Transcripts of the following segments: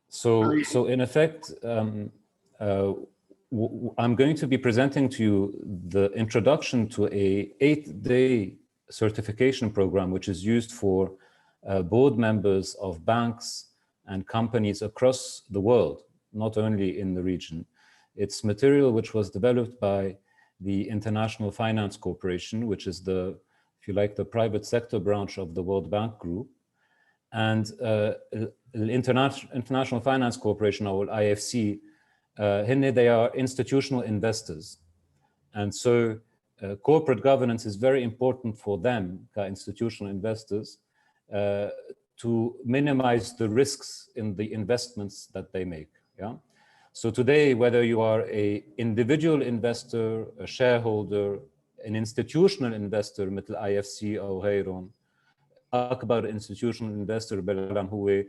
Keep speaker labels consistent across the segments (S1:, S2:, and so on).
S1: So in effect, I'm going to be presenting to you the introduction to a 8-day certification program, which is used for board members of banks and companies across the world, not only in the region. It's material which was developed by the International Finance Corporation, which is the, if you like, the private sector branch of the World Bank Group. And the International Finance Corporation, or IFC, they are institutional investors. And so corporate governance is very important for them, institutional investors, to minimize the risks in the investments that they make. Yeah. So today, whether you are an individual investor, a shareholder, an institutional investor, مثل IFC أو غيرهم, أكبر institutional investor بالعالم هو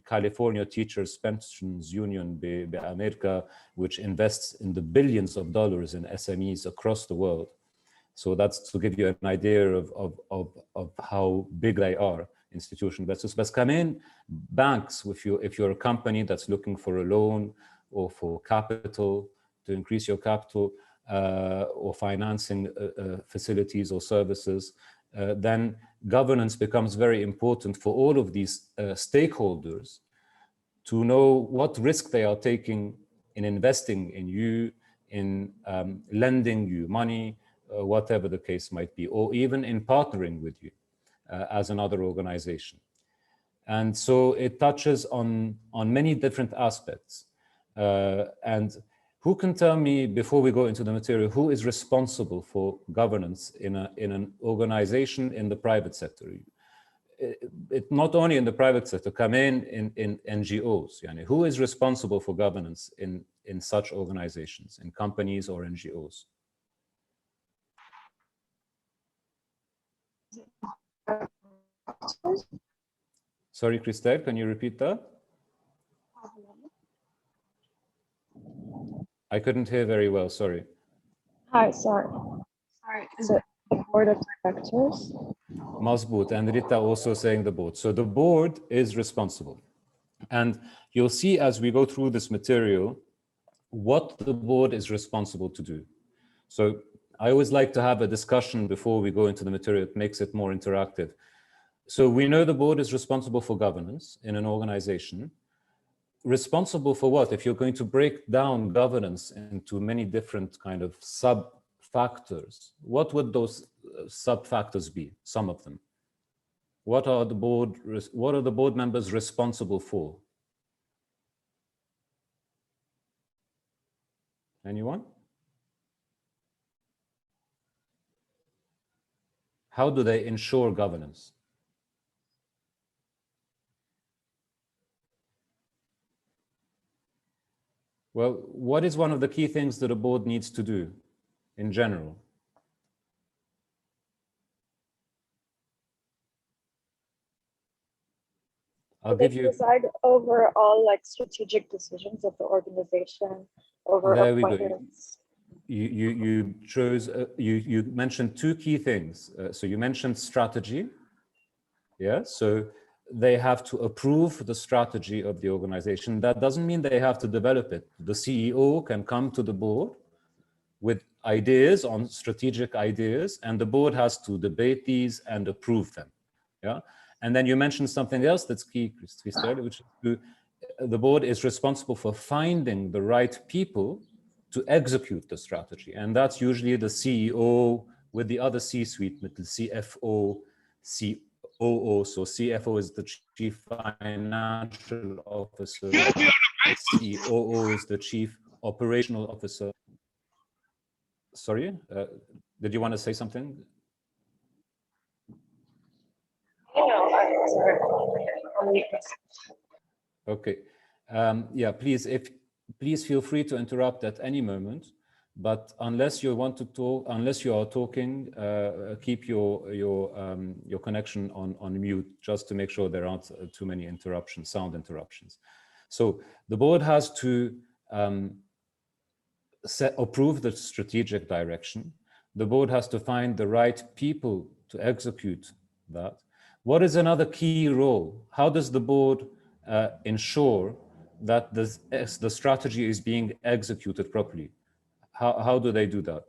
S1: California Teachers Pensions Union بأمريكا, which invests in the billions of dollars in SMEs across the world. So that's to give you an idea of how big they are, institutional investors. But كمان banks, if you're a company that's looking for a loan or for capital, to increase your capital, or financing facilities or services, then governance becomes very important for all of these stakeholders to know what risk they are taking in investing in you, in lending you money, whatever the case might be, or even in partnering with you as another organization. And so it touches on many different aspects. And who can tell me, before we go into the material, who is responsible for governance in an organization in the private sector? Not only in the private sector, in NGOs. Yani, who is responsible for governance in such organizations, in companies or NGOs? Sorry, Christelle, can you repeat that? I couldn't hear very well, sorry.
S2: Hi, sorry, is it the board of directors?
S1: Mazboot, and Rita also saying the board. So the board is responsible. And you'll see as we go through this material, what the board is responsible to do. So I always like to have a discussion before we go into the material. It makes it more interactive. So we know the board is responsible for governance in an organization. Responsible for what? If you're going to break down governance into many different kind of sub-factors, what would those sub-factors be? Some of them. What are the board members responsible for? Anyone? How do they ensure governance? Well, what is one of the key things that a board needs to do in general? I'll give you.
S2: Decide over all like strategic decisions of the organization, over
S1: there
S2: appointments.
S1: We go. You mentioned two key things. So you mentioned strategy. Yeah. So they have to approve the strategy of the organization. That doesn't mean they have to develop it. The CEO can come to the board with ideas on strategic ideas, and the board has to debate these and approve them. Yeah. And then you mentioned something else that's key, Christelle, which is the board is responsible for finding the right people to execute the strategy. And that's usually the CEO with the other C-suite, the CFO, COO. So CFO is the Chief Financial Officer. COO is the Chief Operational Officer. Sorry, did you want to say something? Okay. Yeah, please feel free to interrupt at any moment, but unless you want to talk, unless you are talking, keep your connection on mute, just to make sure there aren't too many interruptions, sound interruptions. So the board has to approve the strategic direction. The board has to find the right people to execute that. What is another key role? How does the board ensure that the strategy is being executed properly? How do they do that?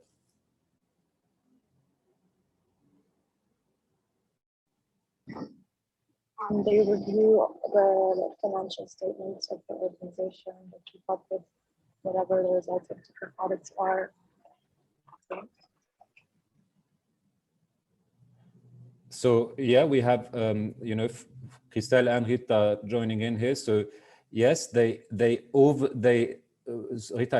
S2: They review the financial statements of the organization, they keep up with whatever the results of different audits are.
S1: So yeah, we have Christelle and Rita joining in here. So yes, Rita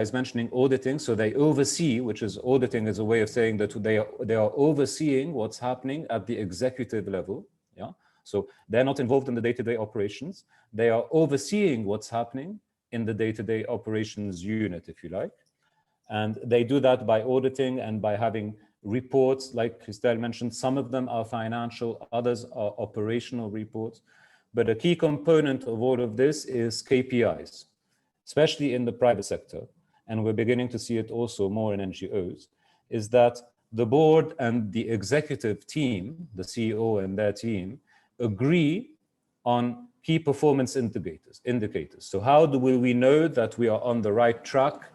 S1: is mentioning auditing, so they oversee, which is auditing is a way of saying that they are overseeing what's happening at the executive level. Yeah, so they're not involved in the day-to-day operations. They are overseeing what's happening in the day-to-day operations unit, if you like, and they do that by auditing and by having reports, like Christelle mentioned. Some of them are financial, others are operational reports. But a key component of all of this is KPIs, especially in the private sector, and we're beginning to see it also more in NGOs, is that the board and the executive team, the CEO and their team, agree on key performance indicators. So how will we know that we are on the right track?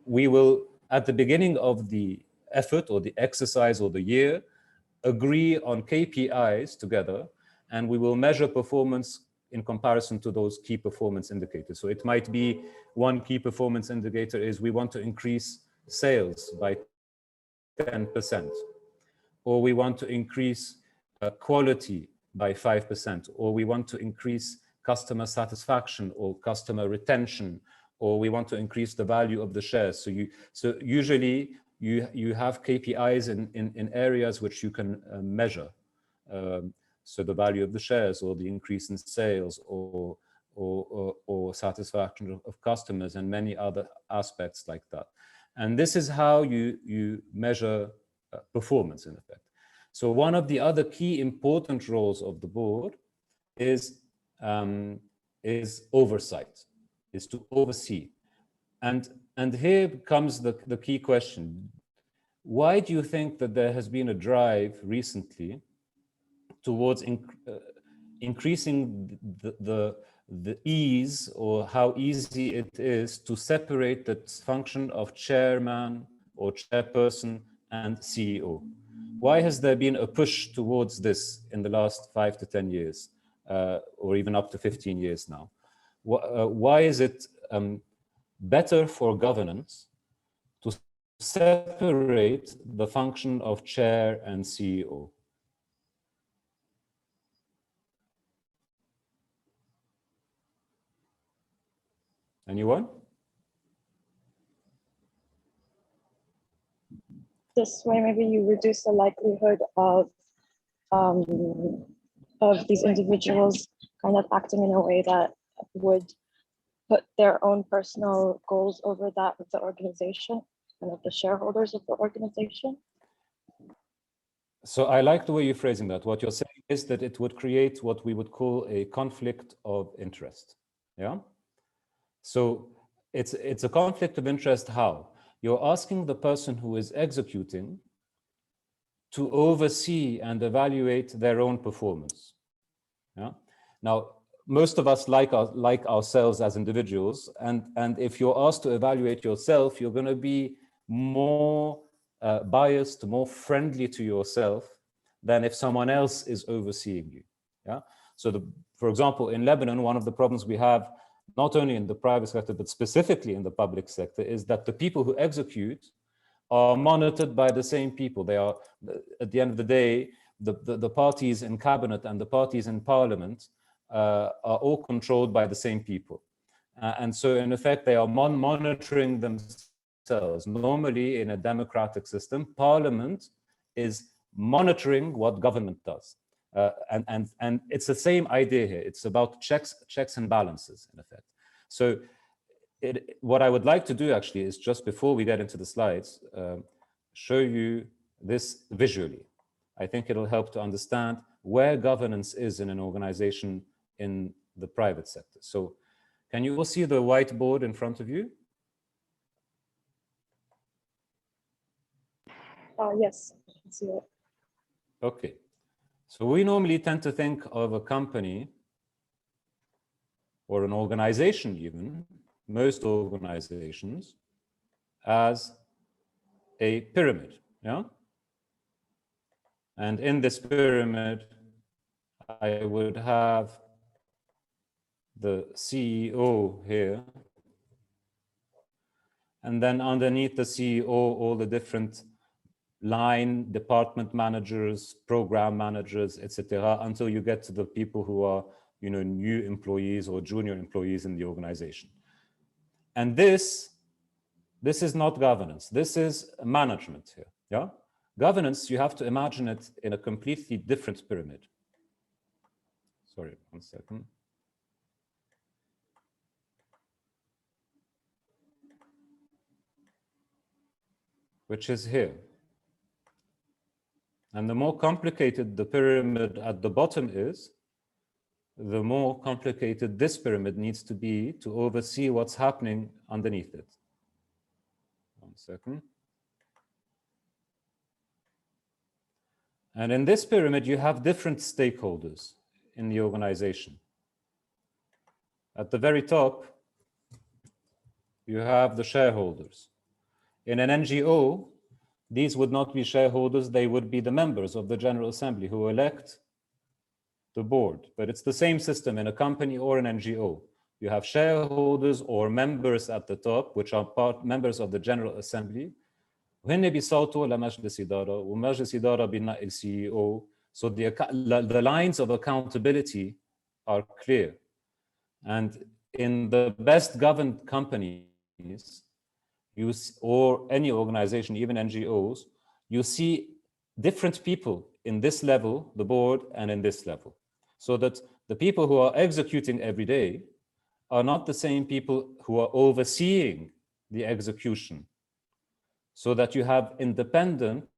S1: We will, at the beginning of the effort or the exercise or the year, agree on KPIs together, and we will measure performance in comparison to those key performance indicators. So it might be one key performance indicator is we want to increase sales by 10%, or we want to increase quality by 5%, or we want to increase customer satisfaction or customer retention, or we want to increase the value of the shares. So usually you have KPIs in areas which you can measure. So the value of the shares, or the increase in sales, or satisfaction of customers, and many other aspects like that. And this is how you measure performance, in effect. So one of the other key important roles of the board is oversight, is to oversee. And here comes the key question. Why do you think that there has been a drive recently towards increasing the ease, or how easy it is to separate the function of chairman or chairperson and CEO? Why has there been a push towards this in the last 5 to 10 years, or even up to 15 years now? Why is it better for governance to separate the function of chair and CEO? Anyone?
S2: This way, maybe you reduce the likelihood of these individuals kind of acting in a way that would put their own personal goals over that of the organization and of the shareholders of the organization.
S1: So I like the way you're phrasing that. What you're saying is that it would create what we would call a conflict of interest. Yeah. So it's a conflict of interest. How? You're asking the person who is executing to oversee and evaluate their own performance. Yeah. Now, most of us like ourselves as individuals, and if you're asked to evaluate yourself, you're going to be more biased, more friendly to yourself than if someone else is overseeing you. Yeah. So, for example, in Lebanon, one of the problems we have, not only in the private sector, but specifically in the public sector, is that the people who execute are monitored by the same people. They are, at the end of the day, the parties in cabinet and the parties in parliament are all controlled by the same people. And so, in effect, they are monitoring themselves. Normally, in a democratic system, parliament is monitoring what government does. And it's the same idea here. It's about checks and balances, in effect. So what I would like to do actually is, just before we get into the slides, show you this visually. I think it'll help to understand where governance is in an organization in the private sector. So can you all see the whiteboard in front of you?
S2: Yes, I can see it.
S1: Okay. So we normally tend to think of a company or an organization even, most organizations, as a pyramid, yeah? And in this pyramid, I would have the CEO here, and then underneath the CEO, all the different line department managers, program managers, etc., until you get to the people who are, you know, new employees or junior employees in the organization. And this is not governance. This is management here. Yeah, governance, you have to imagine it in a completely different pyramid. Sorry, 1 second. Which is here. And the more complicated the pyramid at the bottom is, the more complicated this pyramid needs to be to oversee what's happening underneath it. 1 second. And in this pyramid, you have different stakeholders in the organization. At the very top, you have the shareholders. In an NGO, these would not be shareholders, they would be the members of the General Assembly who elect the board. But it's the same system in a company or an NGO. You have shareholders or members at the top, which are members of the General Assembly. وهن بيصوتوا لمجلس إدارة ومجلس إدارة بينقي CEO. So the lines of accountability are clear. And in the best governed companies, or any organization, even NGOs, you see different people in this level, the board, and in this level. So that the people who are executing every day are not the same people who are overseeing the execution. So that you have independent,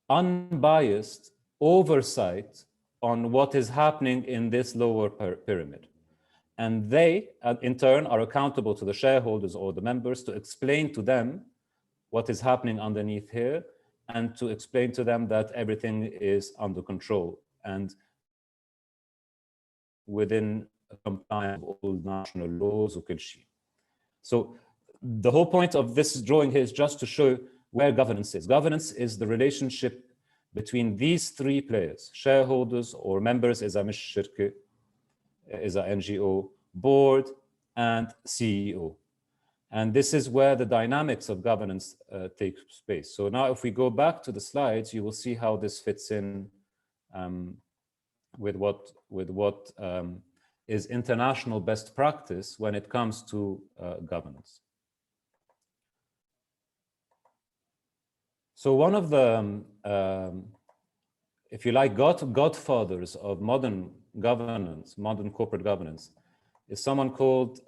S1: unbiased oversight on what is happening in this lower pyramid. And they, in turn, are accountable to the shareholders or the members to explain to them what is happening underneath here and to explain to them that everything is under control and within compliance with all national laws. So the whole point of this drawing here is just to show where governance is. Governance is the relationship between these three players: shareholders or members, is a shirka, is a NGO, board, and CEO. And this is where the dynamics of governance take place. So now if we go back to the slides, you will see how this fits in with what is international best practice when it comes to governance. So one of the, if you like, godfathers of modern governance, modern corporate governance, is someone called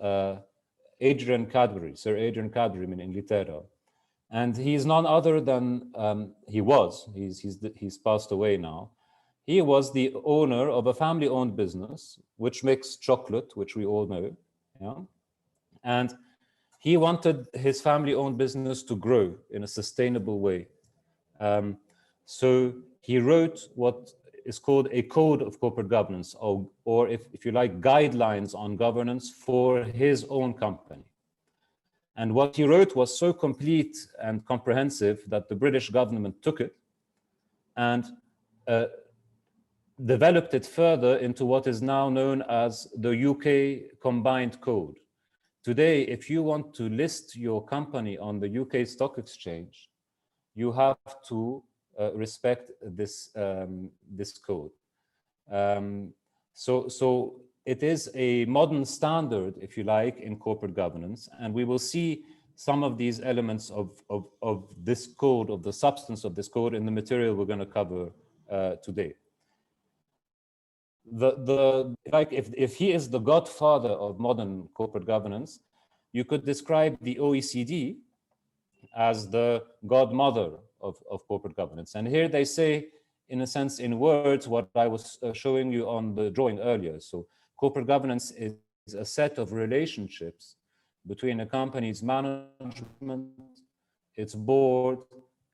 S1: Adrian Cadbury, Sir Adrian Cadbury in Inglaterra. And he's none other than, he's passed away now. He was the owner of a family-owned business, which makes chocolate, which we all know. Yeah? And he wanted his family-owned business to grow in a sustainable way. So he wrote what is called a code of corporate governance, or if you like, guidelines on governance for his own company. And what he wrote was so complete and comprehensive that the British government took it and developed it further into what is now known as the UK Combined Code. Today, if you want to list your company on the UK Stock Exchange, you have to respect this, this code. So it is a modern standard, if you like, in corporate governance. And we will see some of these elements of this code, of the substance of this code in the material we're going to cover today. Like if he is the godfather of modern corporate governance, you could describe the OECD as the godmother of corporate governance. And here they say, in a sense, in words, what I was showing you on the drawing earlier. So corporate governance is a set of relationships between a company's management, its board,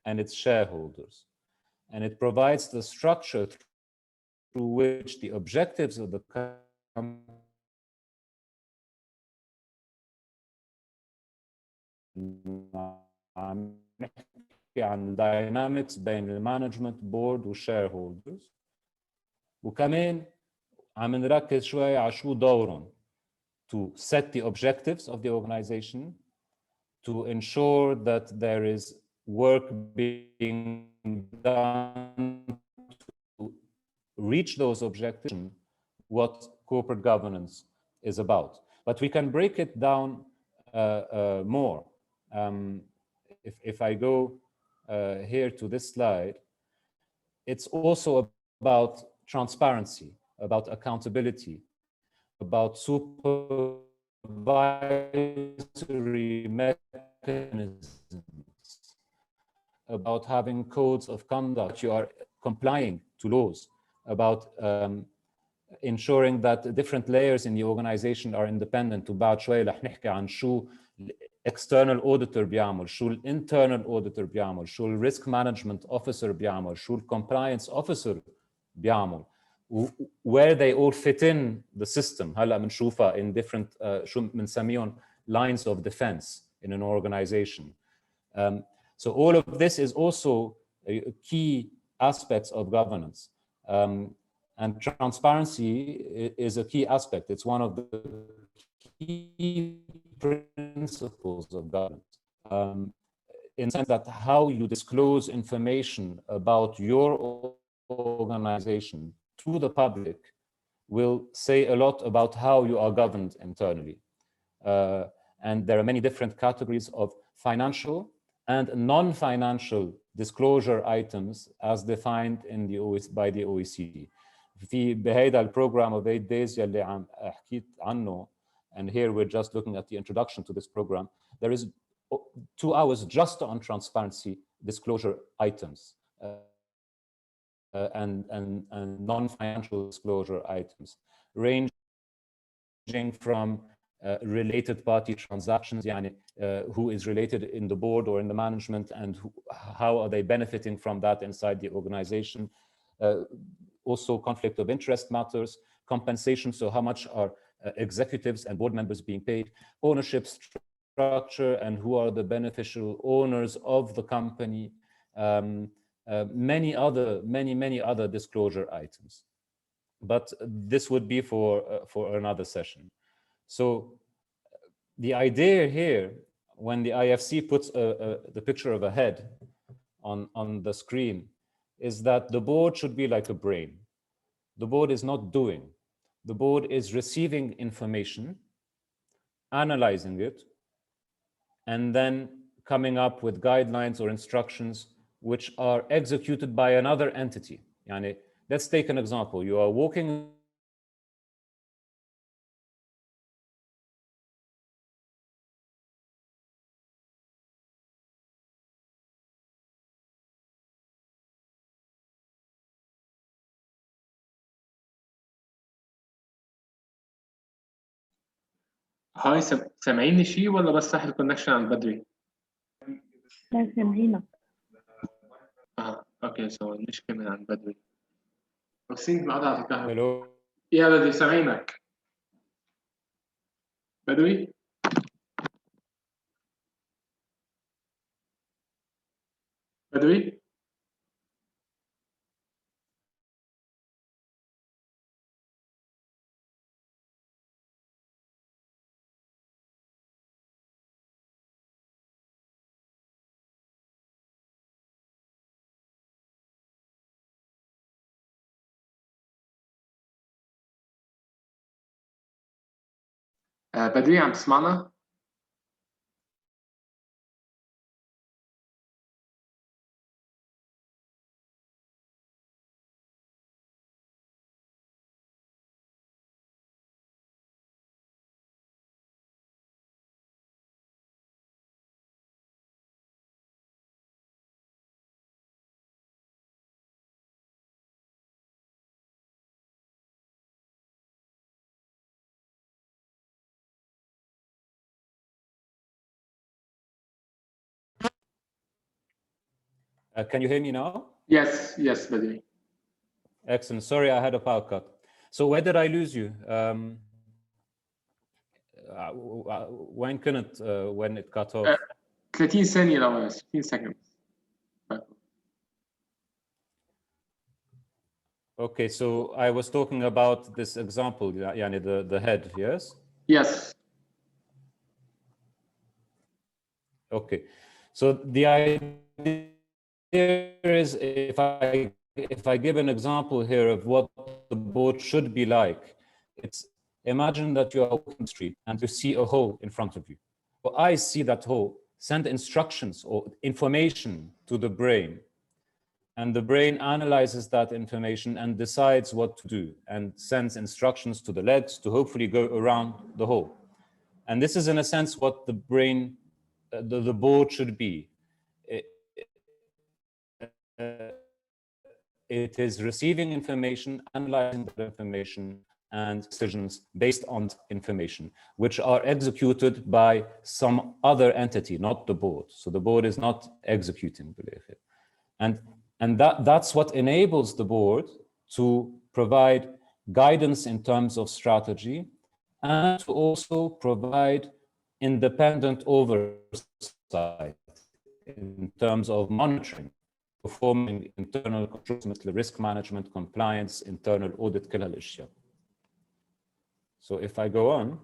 S1: and its shareholders. And it provides the structure through which the objectives of the company عم نحكي عن dynamics بين المانجمنت بورد والشيرهولدرز، وكمان عم نركز شوي على شو دورهم to set the objectives of the organization, to ensure that there is work being done to reach those objectives, what corporate governance is about. But we can break it down more. If I go here to this slide, it's also about transparency, about accountability, about supervisory mechanisms, about having codes of conduct, you are complying to laws, about ensuring that different layers in the organization are independent. وبعد شوي رح نحكي عن شو external auditor بيعمل، شو internal auditor بيعمل، شو risk management officer بيعمل، شو compliance officer بيعمل, where they all fit in the system. هلا بنشوفها in different شو بنسميهم lines of defense in an organization. So all of this is also key aspects of governance. And transparency is a key aspect. It's one of the key principles of governance. In the sense that how you disclose information about your organization to the public will say a lot about how you are governed internally. And there are many different categories of financial and non-financial disclosure items as defined in the by the OECD. في بهيدا البروجرام of 8 days يلي عم حكيت عنه, and here we're just looking at the introduction to this program, there is 2 hours just on transparency disclosure items and non-financial disclosure items, ranging from related party transactions, يعني, who is related in the board or in the management, and how are they benefiting from that inside the organization. Also conflict of interest matters, compensation, so how much are executives and board members being paid, ownership structure and who are the beneficial owners of the company, many other disclosure items. But this would be for another session. So the idea here, when the IFC puts the picture of a head on the screen, is that the board should be like a brain. The board is not doing. The board is receiving information, analyzing it, and then coming up with guidelines or instructions which are executed by another entity. Yani, let's take an example. You are walking
S3: هاي سامعيني شيء ولا بس راح الكونكشن عن بدري؟
S2: لا سامعينك.
S3: اوكي سو المشكلة من عن بدري. بسين بعضها في الكهرباء.
S1: Hello.
S3: يا بدري سامعينك. بدري؟ بدري؟ بدري عم تسمعنا؟
S1: Can you hear me now?
S3: Yes, Badri.
S1: Excellent. Sorry, I had a power cut. So where did I lose you? When can it when it cut off?
S3: 30 ثانية لو 60 seconds.
S1: Okay, so I was talking about this example, yani the head, yes?
S3: Yes.
S1: Okay, so the idea is if I give an example here of what the board should be like, it's imagine that you're walking the street and you see a hole in front of you. Well, I see that hole, send instructions or information to the brain, and the brain analyzes that information and decides what to do and sends instructions to the legs to hopefully go around the hole. And this is in a sense what the brain, the board should be. It is receiving information, analyzing that information, and decisions based on information, which are executed by some other entity, not the board. So the board is not executing, and that's what enables the board to provide guidance in terms of strategy and to also provide independent oversight in terms of monitoring, performing internal controls مثل risk management, compliance, internal audit, كل هالاشياء. So if I go on,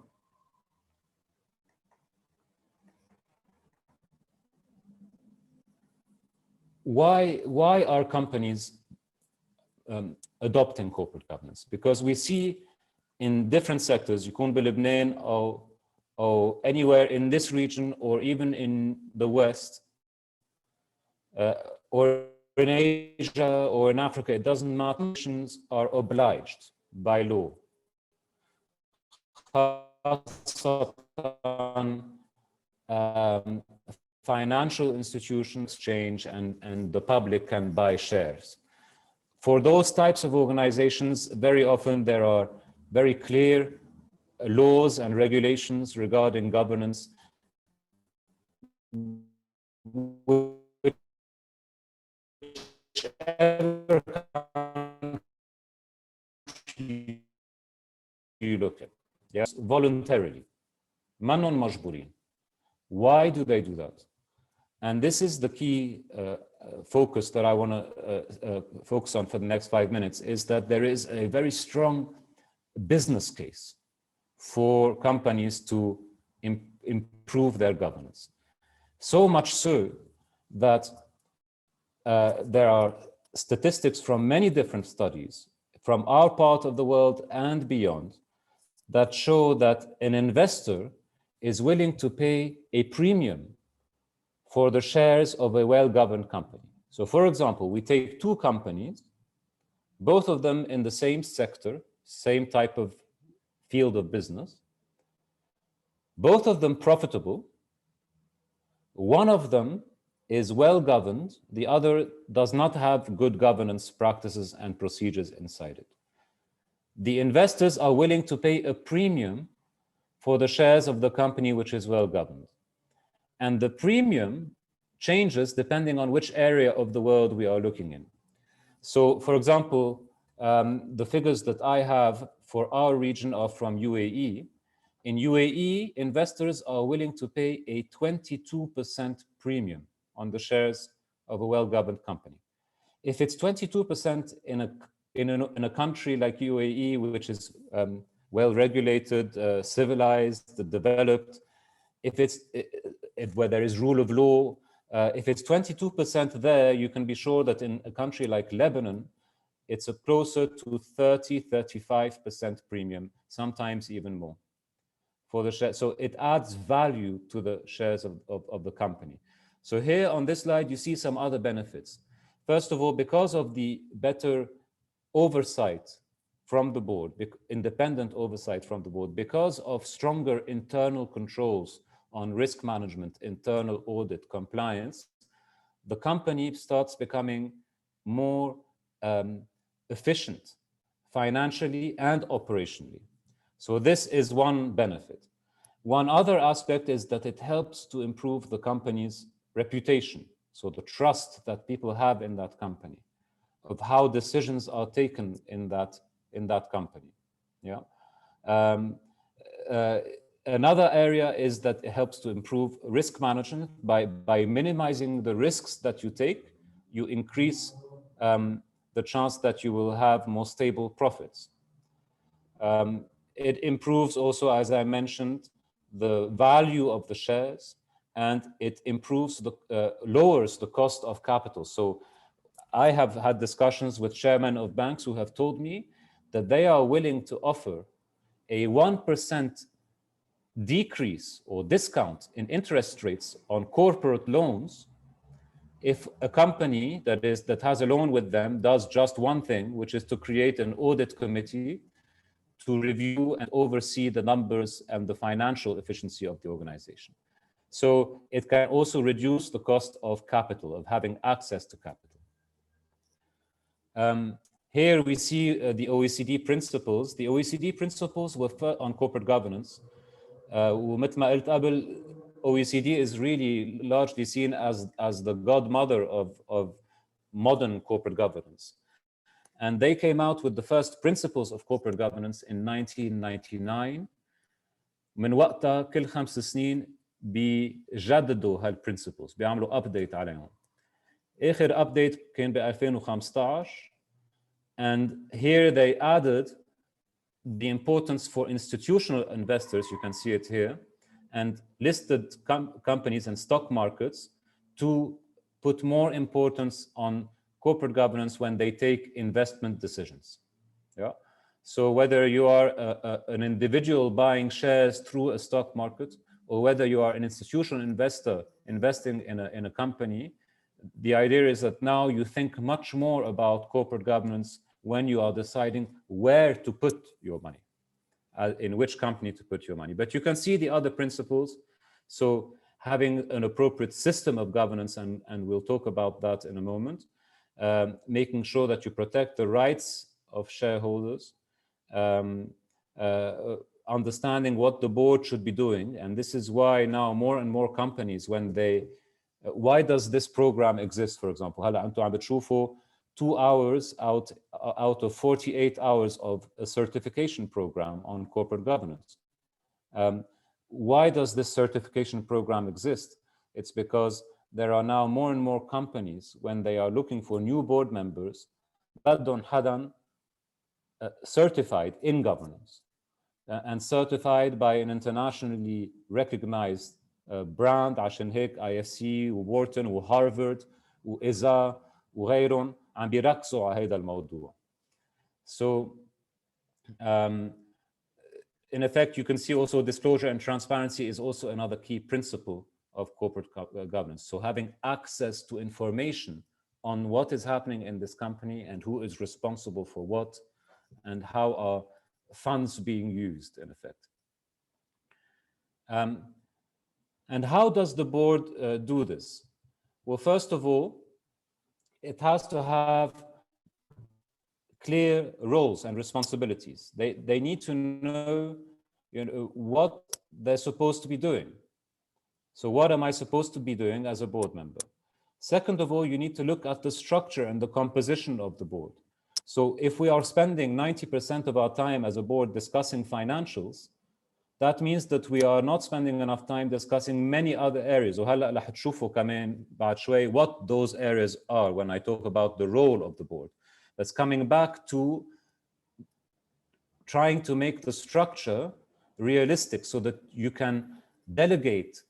S1: why are companies adopting corporate governance? Because we see in different sectors, يكون بلبنان or anywhere in this region or even in the West, or in Asia or in Africa, it doesn't matter, nations are obliged by law. Financial institutions change and the public can buy shares. For those types of organizations, very often there are very clear laws and regulations regarding governance, whichever country you look at, yes, voluntarily. Manon majburin. Why do they do that? And this is the key focus that I want to focus on for the next 5 minutes, is that there is a very strong business case for companies to improve their governance. So much so that there are statistics from many different studies from our part of the world and beyond that show that an investor is willing to pay a premium for the shares of a well-governed company. So for example, we take two companies, both of them in the same sector, same type of field of business, both of them profitable. One of them is well-governed, the other does not have good governance practices and procedures inside it. The investors are willing to pay a premium for the shares of the company which is well-governed. And the premium changes depending on which area of the world we are looking in. So, for example, the figures that I have for our region are from UAE. In UAE, investors are willing to pay a 22% premium on the shares of a well-governed company. If it's 22% in a country like UAE, which is well-regulated, civilized, developed, where there is rule of law, if it's 22% there, you can be sure that in a country like Lebanon, it's a closer to 30-35% premium, sometimes even more for the share. So it adds value to the shares of the company. So here on this slide, you see some other benefits. First of all, because of the better oversight from the board, independent oversight from the board, because of stronger internal controls on risk management, internal audit, compliance, the company starts becoming more efficient financially and operationally. So this is one benefit. One other aspect is that it helps to improve the company's reputation, so the trust that people have in that company. of how decisions are taken in that company. Yeah. Another area is that it helps to improve risk management by minimizing the risks that you take. You increase the chance that you will have more stable profits. It improves also, as I mentioned, the value of the shares, and it improves lowers the cost of capital. So I have had discussions with chairmen of banks who have told me that they are willing to offer a 1% decrease or discount in interest rates on corporate loans if a company that has a loan with them does just one thing, which is to create an audit committee to review and oversee the numbers and the financial efficiency of the organization. So it can also reduce the cost of capital, of having access to capital. Here we see the OECD principles. The OECD principles were on corporate governance. ومثل ما قلت قبل, OECD is really largely seen as the godmother of modern corporate governance. And they came out with the first principles of corporate governance in 1999. من وقتها كل 5 سنين بيجددوا هالprinciples, بيعملوا update عليهم. آخر update كان ب 2015. And here they added the importance for institutional investors, you can see it here, and listed companies and stock markets to put more importance on corporate governance when they take investment decisions. Yeah. So whether you are an individual buying shares through a stock market, or whether you are an institutional investor investing in a company, the idea is that now you think much more about corporate governance when you are deciding where to put your money, in which company to put your money. But you can see the other principles. So having an appropriate system of governance, and we'll talk about that in a moment, making sure that you protect the rights of shareholders, understanding what the board should be doing. And this is why now more and more companies, when why does this program exist, for example? هلا أنتم عم بتشوفوا 2 hours out of 48 hours of a certification program on corporate governance. Why does this certification program exist? It's because there are now more and more companies, when they are looking for new board members, بدهم حدا certified in governance and certified by an internationally recognized brand. عشان هيك IFC وWharton وهارفارد وإذا وغيرهم عم بيركزوا على هذا الموضوع. So in effect, you can see also disclosure and transparency is also another key principle of corporate governance. So having access to information on what is happening in this company and who is responsible for what and how are funds being used, in effect. And how does the board do this? Well, first of all, it has to have clear roles and responsibilities. They need to know, what they're supposed to be doing. So what am I supposed to be doing as a board member? Second of all, you need to look at the structure and the composition of the board. So if we are spending 90% of our time as a board discussing financials, that means that we are not spending enough time discussing many other areas. وهلا رح تشوفوا كمان بعد شوي what those areas are when I talk about the role of the board. That's coming back to trying to make the structure realistic so that you can delegate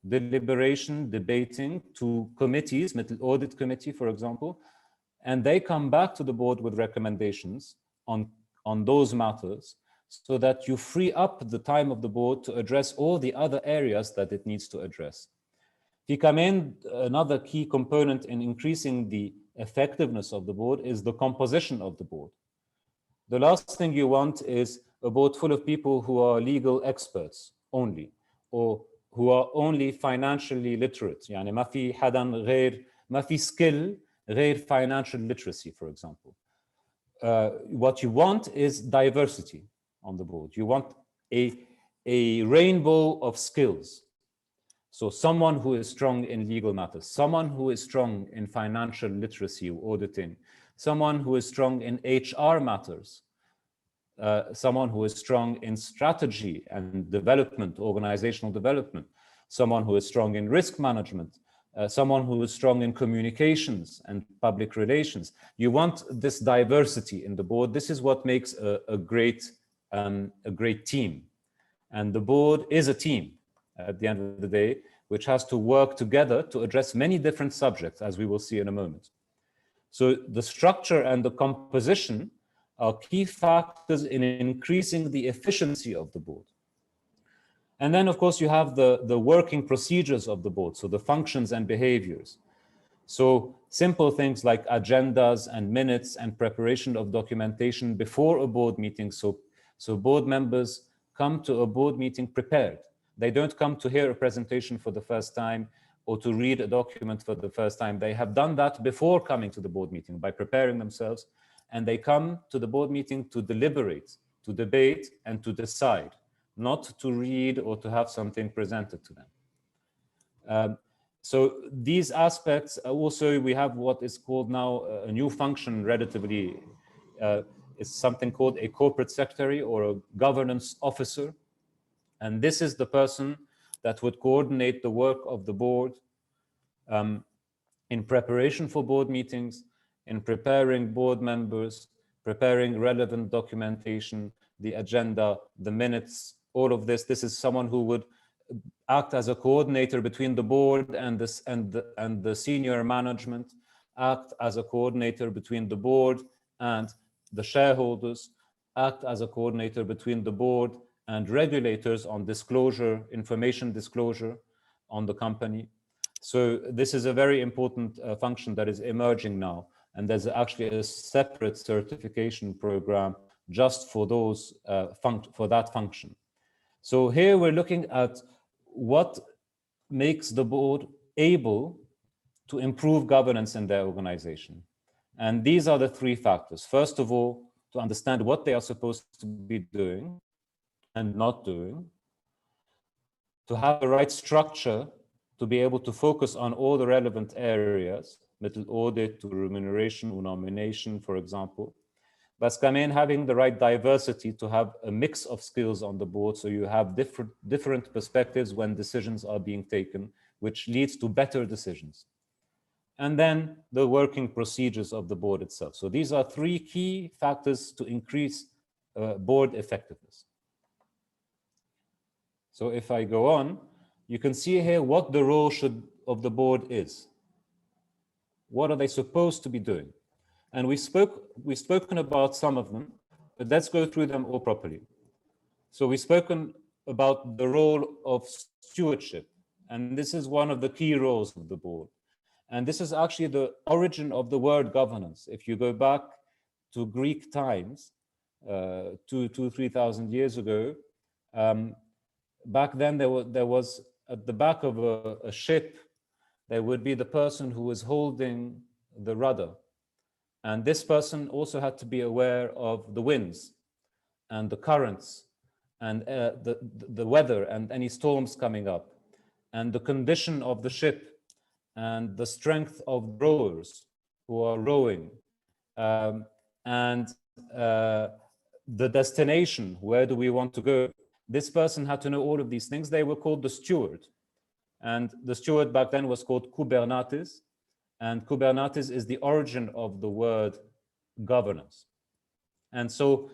S1: deliberation, debating to committees, مثل audit committee, for example, and they come back to the board with recommendations on those matters, so that you free up the time of the board to address all the other areas that it needs to address. في كمان another key component in increasing the effectiveness of the board is the composition of the board. The last thing you want is a board full of people who are legal experts only, or who are only financially literate. يعني ما في حدا غير ما في skill غير financial literacy, for example. What you want is diversity on the board. You want a rainbow of skills. So someone who is strong in legal matters, someone who is strong in financial literacy or auditing, someone who is strong in HR matters, someone who is strong in strategy and development, organizational development, someone who is strong in risk management, someone who is strong in communications and public relations. You want this diversity in the board. This is what makes a great team. And the board is a team at the end of the day, which has to work together to address many different subjects, as we will see in a moment. So the structure and the composition are key factors in increasing the efficiency of the board. And then, of course, you have the working procedures of the board, so the functions and behaviors. So simple things like agendas and minutes and preparation of documentation before a board meeting. So board members come to a board meeting prepared. They don't come to hear a presentation for the first time or to read a document for the first time. They have done that before coming to the board meeting by preparing themselves, and they come to the board meeting to deliberate, to debate, and to decide, not to read or to have something presented to them. So these aspects, also we have what is called now a new function relatively, is something called a corporate secretary or a governance officer. And this is the person that would coordinate the work of the board in preparation for board meetings, in preparing board members, preparing relevant documentation, the agenda, the minutes, all of this. This is someone who would act as a coordinator between the board and the senior management, act as a coordinator between the board and the shareholders, act as a coordinator between the board and regulators on disclosure, information disclosure on the company. So this is a very important function that is emerging now. And there's actually a separate certification program just for those for that function. So here we're looking at what makes the board able to improve governance in their organization. And these are the three factors. First of all, to understand what they are supposed to be doing and not doing, to have the right structure to be able to focus on all the relevant areas, middle audit to remuneration or nomination, for example. But having the right diversity to have a mix of skills on the board, so you have different perspectives when decisions are being taken, which leads to better decisions. And then the working procedures of the board itself. So these are three key factors to increase board effectiveness. So if I go on, you can see here what the role of the board is. What are they supposed to be doing? And we've spoken about some of them, but let's go through them all properly. So we've spoken about the role of stewardship, and this is one of the key roles of the board. And this is actually the origin of the word governance. If you go back to Greek times, 3,000 years ago, back then there was at the back of a ship, there would be the person who was holding the rudder. And this person also had to be aware of the winds and the currents and the weather and any storms coming up and the condition of the ship and the strength of rowers who are rowing and the destination, where do we want to go? This person had to know all of these things. They were called the steward. And the steward back then was called kubernates. And kubernates is the origin of the word governance. And so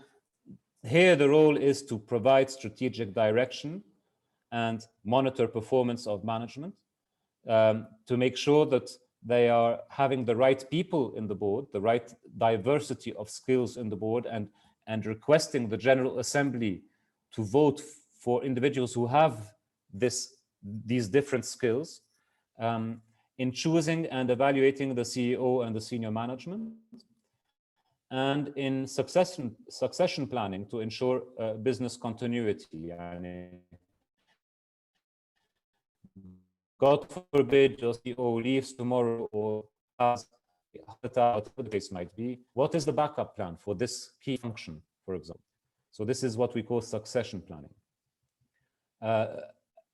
S1: here the role is to provide strategic direction and monitor performance of management, to make sure that they are having the right people in the board, the right diversity of skills in the board, and requesting the General Assembly to vote for individuals who have these different skills, in choosing and evaluating the CEO and the senior management, and in succession planning to ensure business continuity. And God forbid your CEO leaves tomorrow or has whatever the case might be, what is the backup plan for this key function, for example? So this is what we call succession planning.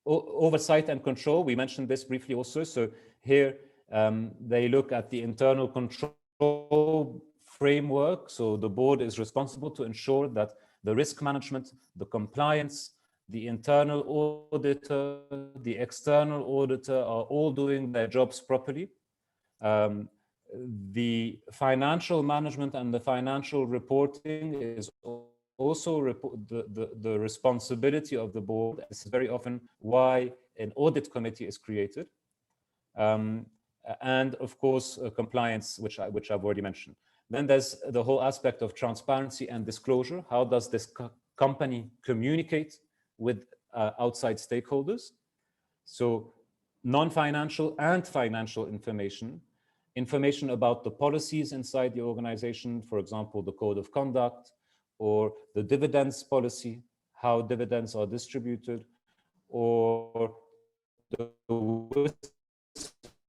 S1: Oversight and control, we mentioned this briefly also. So here they look at the internal control framework. So the board is responsible to ensure that the risk management, the compliance, the internal auditor, the external auditor are all doing their jobs properly. The financial management and the financial reporting is also the responsibility of the board. This is very often why an audit committee is created. And of course, compliance, which I've already mentioned. Then there's the whole aspect of transparency and disclosure. How does this company communicate with outside stakeholders? So non-financial and financial information about the policies inside the organization, for example, the code of conduct, or the dividends policy, how dividends are distributed, or the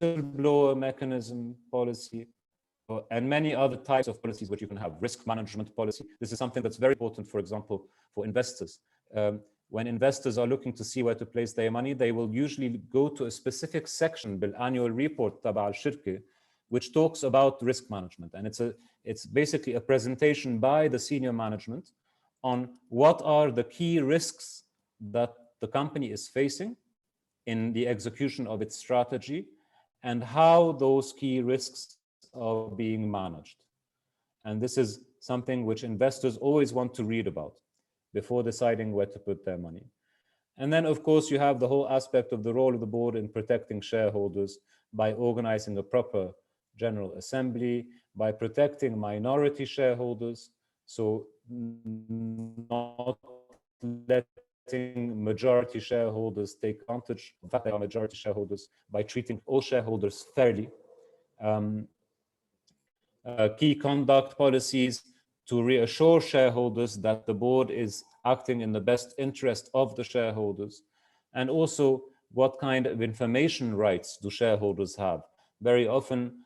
S1: whistleblower mechanism policy, and many other types of policies which you can have. Risk management policy. This is something that's very important, for example, for investors. When investors are looking to see where to place their money, they will usually go to a specific section بالannual report تبع الشركة, which talks about risk management. And it's basically a presentation by the senior management on what are the key risks that the company is facing in the execution of its strategy and how those key risks are being managed. And this is something which investors always want to read about before deciding where to put their money. And then, of course, you have the whole aspect of the role of the board in protecting shareholders by organizing a proper General Assembly, by protecting minority shareholders, so not letting majority shareholders take advantage of that they are majority shareholders, by treating all shareholders fairly. Key conduct policies to reassure shareholders that the board is acting in the best interest of the shareholders, and also what kind of information rights do shareholders have. Very often,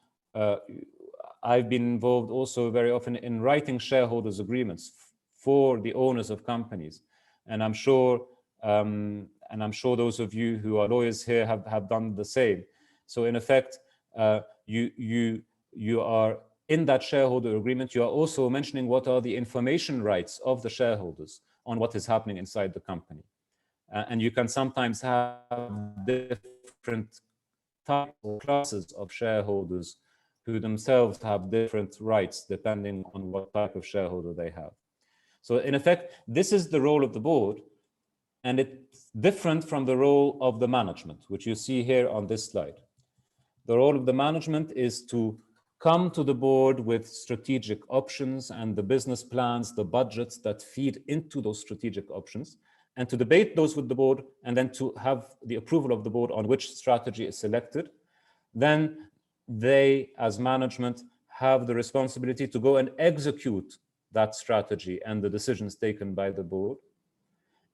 S1: I've been involved also very often in writing shareholders agreements for the owners of companies, and I'm sure those of you who are lawyers here have done the same. So in effect, you are in that shareholder agreement, you are also mentioning what are the information rights of the shareholders on what is happening inside the company. And you can sometimes have different types or classes of shareholders who themselves have different rights depending on what type of shareholder they have. So in effect, this is the role of the board, and it's different from the role of the management, which you see here on this slide. The role of the management is to come to the board with strategic options and the business plans, the budgets that feed into those strategic options, and to debate those with the board, and then to have the approval of the board on which strategy is selected. Then they, as management, have the responsibility to go and execute that strategy and the decisions taken by the board,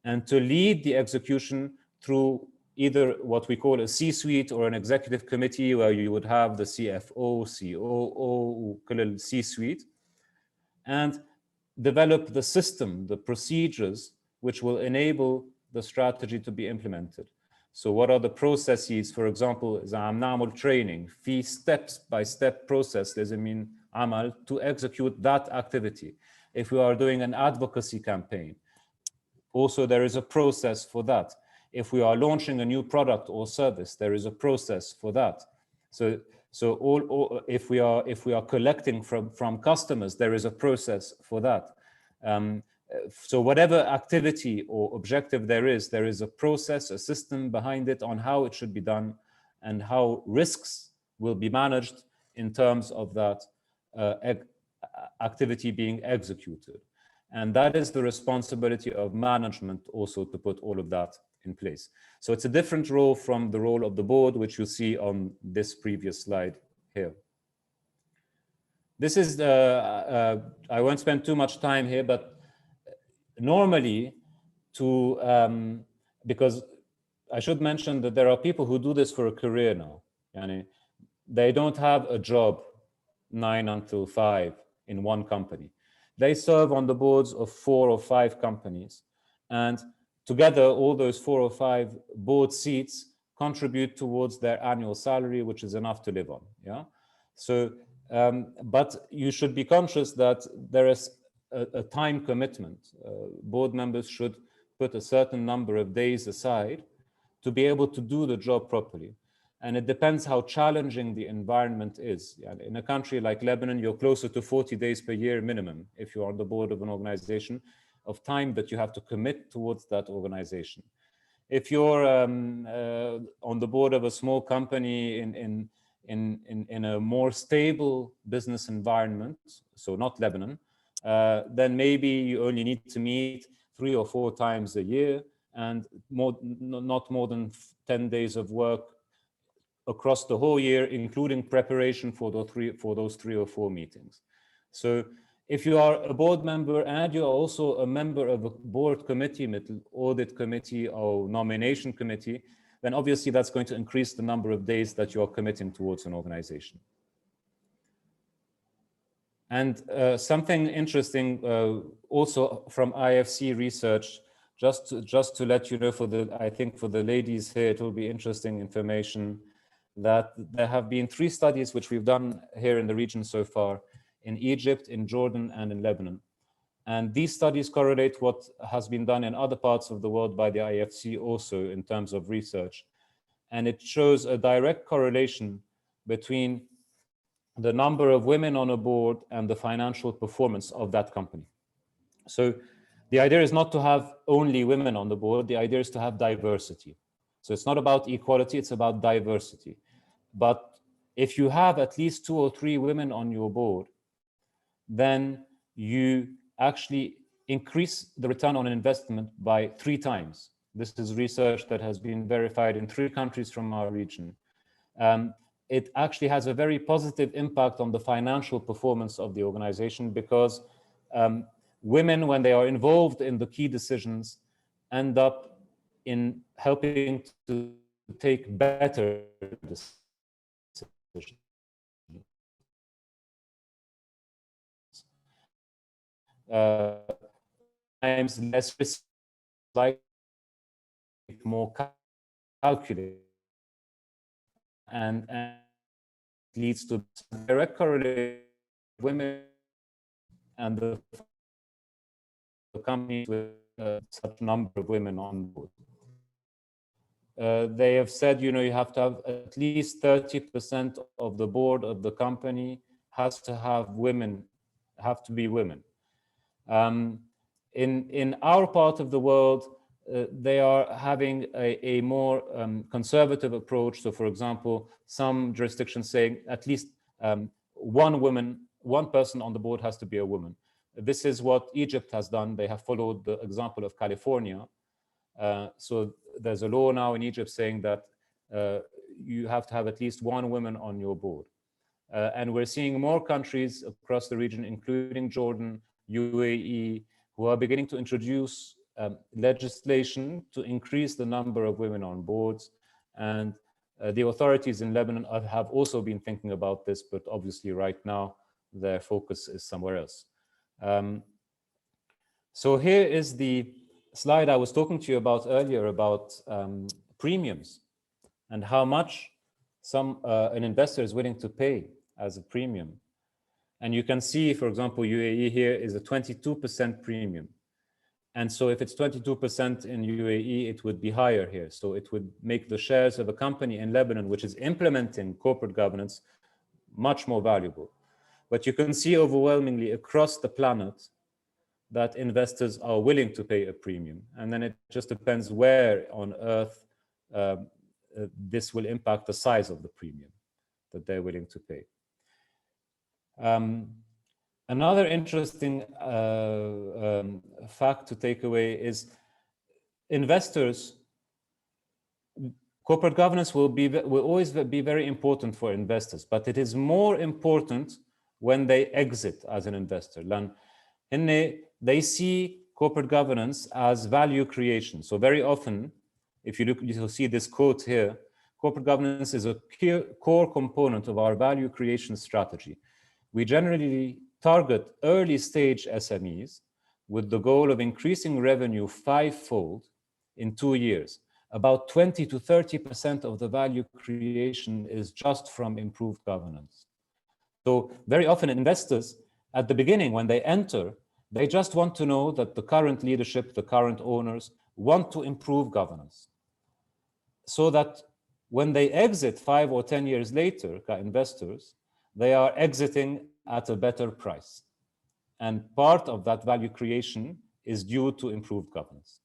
S1: and to lead the execution through either what we call a C-suite or an executive committee, where you would have the CFO, COO, C-suite, and develop the system, the procedures, which will enable the strategy to be implemented. So what are the processes? For example, إذا عم نعمل training, في step-by-step process لازم ينعمل to execute that activity. If we are doing an advocacy campaign, also there is a process for that. If we are launching a new product or service, there is a process for that. So if we are collecting from customers, there is a process for that. So whatever activity or objective there is a process, a system behind it on how it should be done and how risks will be managed in terms of that activity being executed. And that is the responsibility of management also to put all of that in place. So it's a different role from the role of the board, which you see on this previous slide here. This is, I won't spend too much time here, but normally because I should mention that there are people who do this for a career now. They don't have a job 9 until 5 in one company. They serve on the boards of 4 or 5 companies, and together all those 4 or 5 board seats contribute towards their annual salary, which is enough to live on. So But you should be conscious that there is a time commitment. Board members should put a certain number of days aside to be able to do the job properly. And it depends how challenging the environment is. In a country like Lebanon, you're closer to 40 days per year minimum if you're on the board of an organization of time that you have to commit towards that organization. If you're on the board of a small company in a more stable business environment, so not Lebanon, then maybe you only need to meet 3 or 4 times a year and not more than 10 days of work across the whole year, including preparation for those 3 or 4 meetings. So if you are a board member and you're also a member of a board committee, audit committee or nomination committee, then obviously that's going to increase the number of days that you are committing towards an organization. And something interesting also from IFC research, just to let you know, I think for the ladies here, it will be interesting information that there have been 3 studies which we've done here in the region so far, in Egypt, in Jordan, and in Lebanon. And these studies correlate what has been done in other parts of the world by the IFC also in terms of research. And it shows a direct correlation between the number of women on a board and the financial performance of that company. So the idea is not to have only women on the board, the idea is to have diversity. So it's not about equality, it's about diversity. But if you have at least 2 or 3 women on your board, then you actually increase the return on investment by 3 times. This is research that has been verified in 3 countries from our region. It actually has a very positive impact on the financial performance of the organization because women, when they are involved in the key decisions, end up in helping to take better decisions. Times less risk, like more calculated, and leads to direct correlation with women and the company with such number of women on board. They have said, you have to have at least 30% of the board of the company has to have women, have to be women. In our part of the world, they are having a more conservative approach. So, for example, some jurisdictions saying at least one person on the board has to be a woman. This is what Egypt has done. They have followed the example of California. So there's a law now in Egypt saying that you have to have at least 1 woman on your board. And we're seeing more countries across the region, including Jordan, UAE, who are beginning to introduce legislation to increase the number of women on boards. And the authorities in Lebanon have also been thinking about this, but obviously right now their focus is somewhere else. So here is the slide I was talking to you about earlier about premiums and how much an investor is willing to pay as a premium. And you can see, for example, UAE here is a 22% premium. And so if it's 22% in UAE, it would be higher here. So it would make the shares of a company in Lebanon, which is implementing corporate governance, much more valuable. But you can see overwhelmingly across the planet that investors are willing to pay a premium. And then it just depends where on earth this will impact the size of the premium that they're willing to pay. Another interesting fact to take away is investors, corporate governance will always be very important for investors, but it is more important when they exit as an investor. They see corporate governance as value creation. So very often, if you look, you'll see this quote here, corporate governance is a core component of our value creation strategy. We generally target early stage SMEs with the goal of increasing revenue 5-fold in 2 years. About 20 to 30% of the value creation is just from improved governance. So very often investors at the beginning, when they enter, they just want to know that the current leadership, the current owners want to improve governance, so that when they exit 5 or 10 years later, investors, they are exiting at a better price. And part of that value creation is due to improved governance.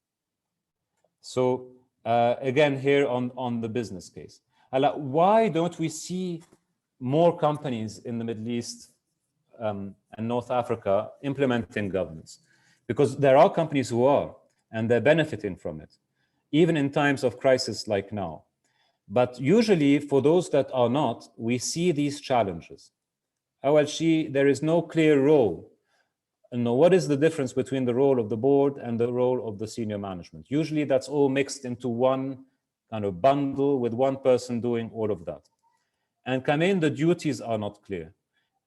S1: So again, here on the business case, why don't we see more companies in the Middle East and North Africa implementing governance? Because there are companies who are, and they're benefiting from it, even in times of crisis like now. But usually for those that are not, we see these challenges. There is no clear role. And what is the difference between the role of the board and the role of the senior management? Usually that's all mixed into one kind of bundle with one person doing all of that. And the duties are not clear,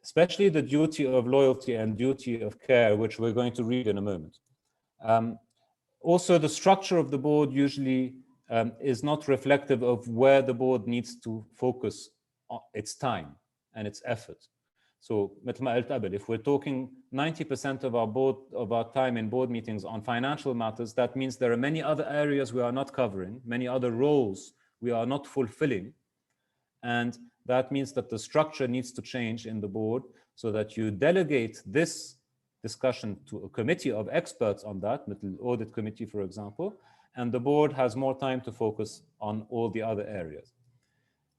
S1: especially the duty of loyalty and duty of care, which we're going to read in a moment. Also, the structure of the board usually is not reflective of where the board needs to focus its time and its effort. So, if we're talking 90% of our time in board meetings on financial matters, that means there are many other areas we are not covering, many other roles we are not fulfilling. And that means that the structure needs to change in the board so that you delegate this discussion to a committee of experts on that, the audit committee, for example, and the board has more time to focus on all the other areas.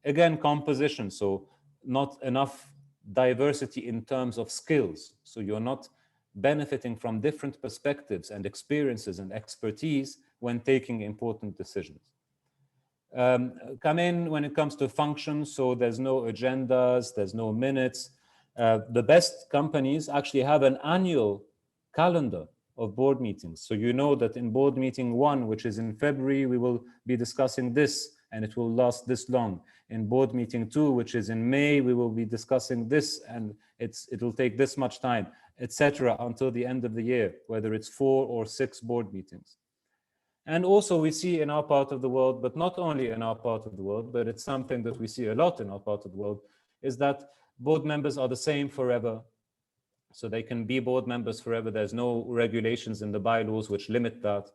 S1: Again, composition, so not enough diversity in terms of skills. So you're not benefiting from different perspectives and experiences and expertise when taking important decisions. When it comes to functions, so there's no agendas, there's no minutes. The best companies actually have an annual calendar of board meetings. So you know that in board meeting 1, which is in February, we will be discussing this and it will last this long. In board meeting 2, which is in May, we will be discussing this and it'll take this much time, etc., until the end of the year, whether it's 4 or 6 board meetings. And also we see in our part of the world, but not only in our part of the world, but it's something that we see a lot in our part of the world, is that board members are the same forever. So they can be board members forever. There's no regulations in the bylaws which limit that.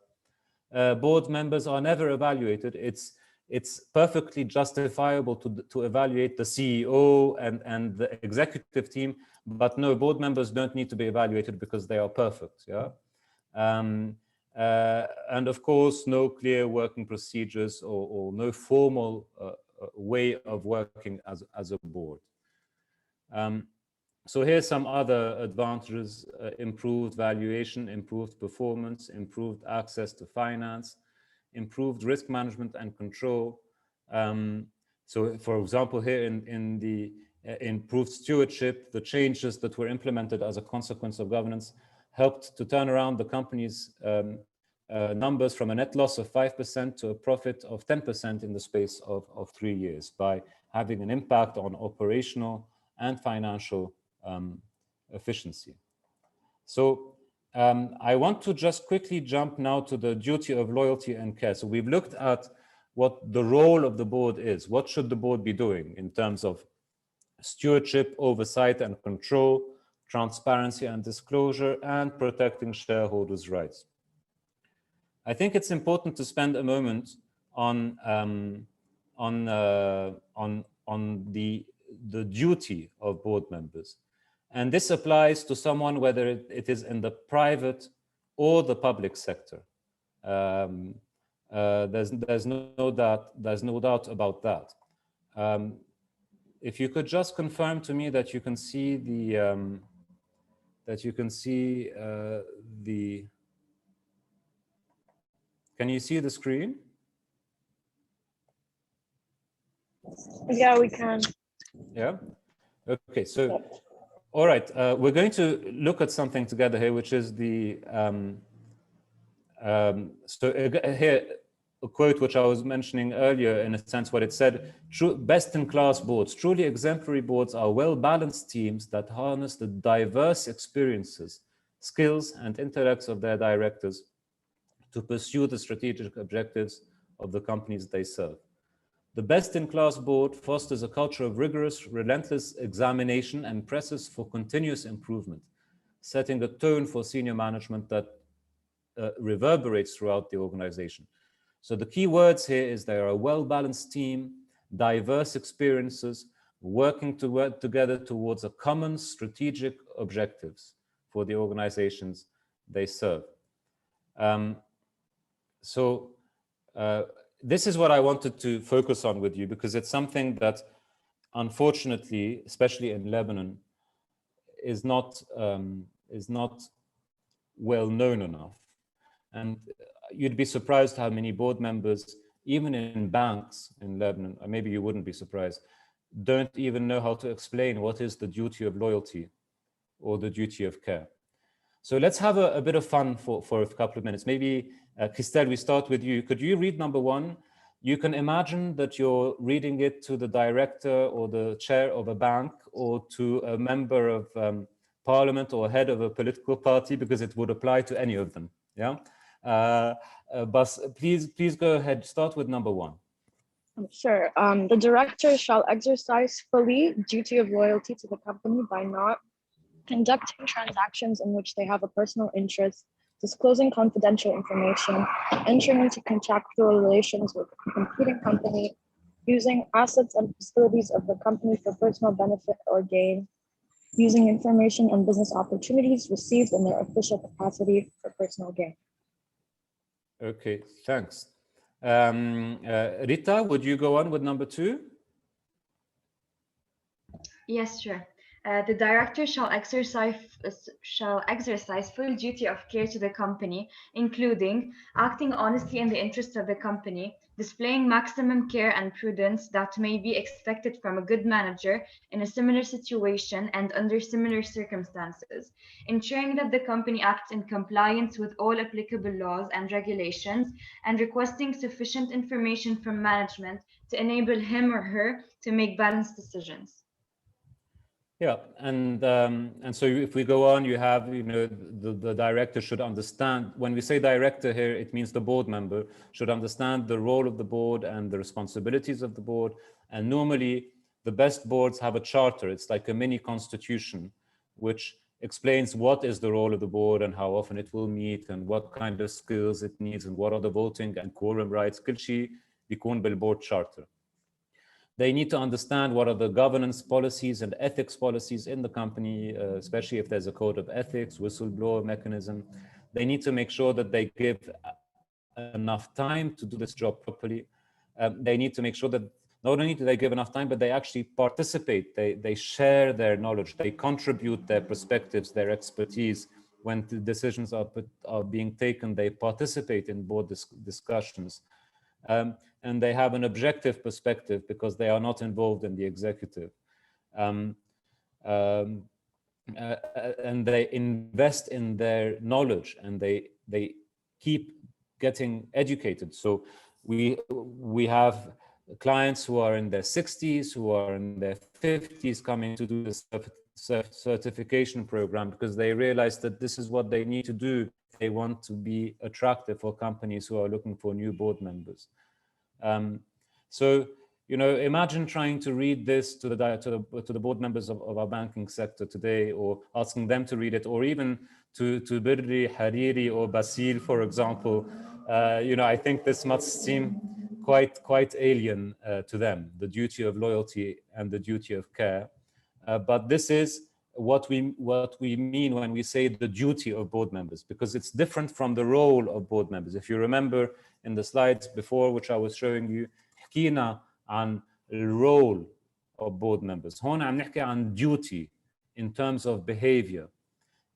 S1: Board members are never evaluated. It's perfectly justifiable to evaluate the CEO and the executive team, but no, board members don't need to be evaluated because they are perfect. Yeah. And of course, no clear working procedures or no formal way of working as a board. So here's some other advantages: improved valuation, improved performance, improved access to finance, improved risk management and control. So for example, here in the improved stewardship, the changes that were implemented as a consequence of governance helped to turn around the company's numbers from a net loss of 5% to a profit of 10% in the space of 3 years by having an impact on operational and financial efficiency. So I want to just quickly jump now to the duty of loyalty and care. So we've looked at what the role of the board is. What should the board be doing in terms of stewardship, oversight and control, transparency and disclosure, and protecting shareholders' rights? I think it's important to spend a moment on the duty of board members. And this applies to someone whether it is in the private or the public sector. There's no doubt about that. If you could just confirm to me that you can see can you see the screen?
S2: Yeah, we can.
S1: Yeah. Okay. So, all right. We're going to look at something together here, which is the here a quote which I was mentioning earlier. In a sense, what it said: best-in-class boards, truly exemplary boards, are well-balanced teams that harness the diverse experiences, skills, and intellects of their directors to pursue the strategic objectives of the companies they serve. The best-in-class board fosters a culture of rigorous, relentless examination and presses for continuous improvement, setting a tone for senior management that reverberates throughout the organization. So the key words here is they are a well-balanced team, diverse experiences, working to work together towards a common strategic objectives for the organizations they serve. This is what I wanted to focus on with you, because it's something that, unfortunately, especially in Lebanon, is not well known enough. And you'd be surprised how many board members, even in banks in Lebanon, or maybe you wouldn't be surprised, don't even know how to explain what is the duty of loyalty or the duty of care. So let's have a bit of fun for a couple of minutes. Maybe, Christelle, we start with you. Could you read number 1? You can imagine that you're reading it to the director or the chair of a bank or to a member of parliament or head of a political party, because it would apply to any of them. Yeah. But please go ahead. Start with number 1.
S2: Sure. The director shall exercise fully duty of loyalty to the company by not conducting transactions in which they have a personal interest, disclosing confidential information, entering into contractual relations with a competing company, using assets and facilities of the company for personal benefit or gain, using information and business opportunities received in their official capacity for personal gain.
S1: Okay, thanks. Rita, would you go on with number 2?
S4: Yes, sure. The director shall exercise full duty of care to the company, including acting honestly in the interest of the company, displaying maximum care and prudence that may be expected from a good manager in a similar situation and under similar circumstances, ensuring that the company acts in compliance with all applicable laws and regulations, and requesting sufficient information from management to enable him or her to make balanced decisions.
S1: Yeah, and so if we go on, you have, the director should understand. When we say director here, it means the board member should understand the role of the board and the responsibilities of the board. And normally, the best boards have a charter. It's like a mini constitution, which explains what is the role of the board and how often it will meet and what kind of skills it needs and what are the voting and quorum rights. كل شيء بيكون بالboard charter. They need to understand what are the governance policies and ethics policies in the company, especially if there's a code of ethics, whistleblower mechanism. They need to make sure that they give enough time to do this job properly. They need to make sure that not only do they give enough time, but they actually participate. They share their knowledge. They contribute their perspectives, their expertise. When the decisions are being taken, they participate in board discussions. And they have an objective perspective because they are not involved in the executive. And they invest in their knowledge, and they keep getting educated. So we have clients who are in their 60s, who are in their 50s coming to do this certification program because they realize that this is what they need to do. They want to be attractive for companies who are looking for new board members. So, imagine trying to read this to the board members of our banking sector today, or asking them to read it, or even to Bedri, Hariri, or Basil, for example. I think this must seem quite alien to them, the duty of loyalty and the duty of care. But this is what we mean when we say the duty of board members, because it's different from the role of board members. If you remember in the slides before, which I was showing you, حكينا عن الرول of board members. هون عم نحكي عن duty in terms of behavior,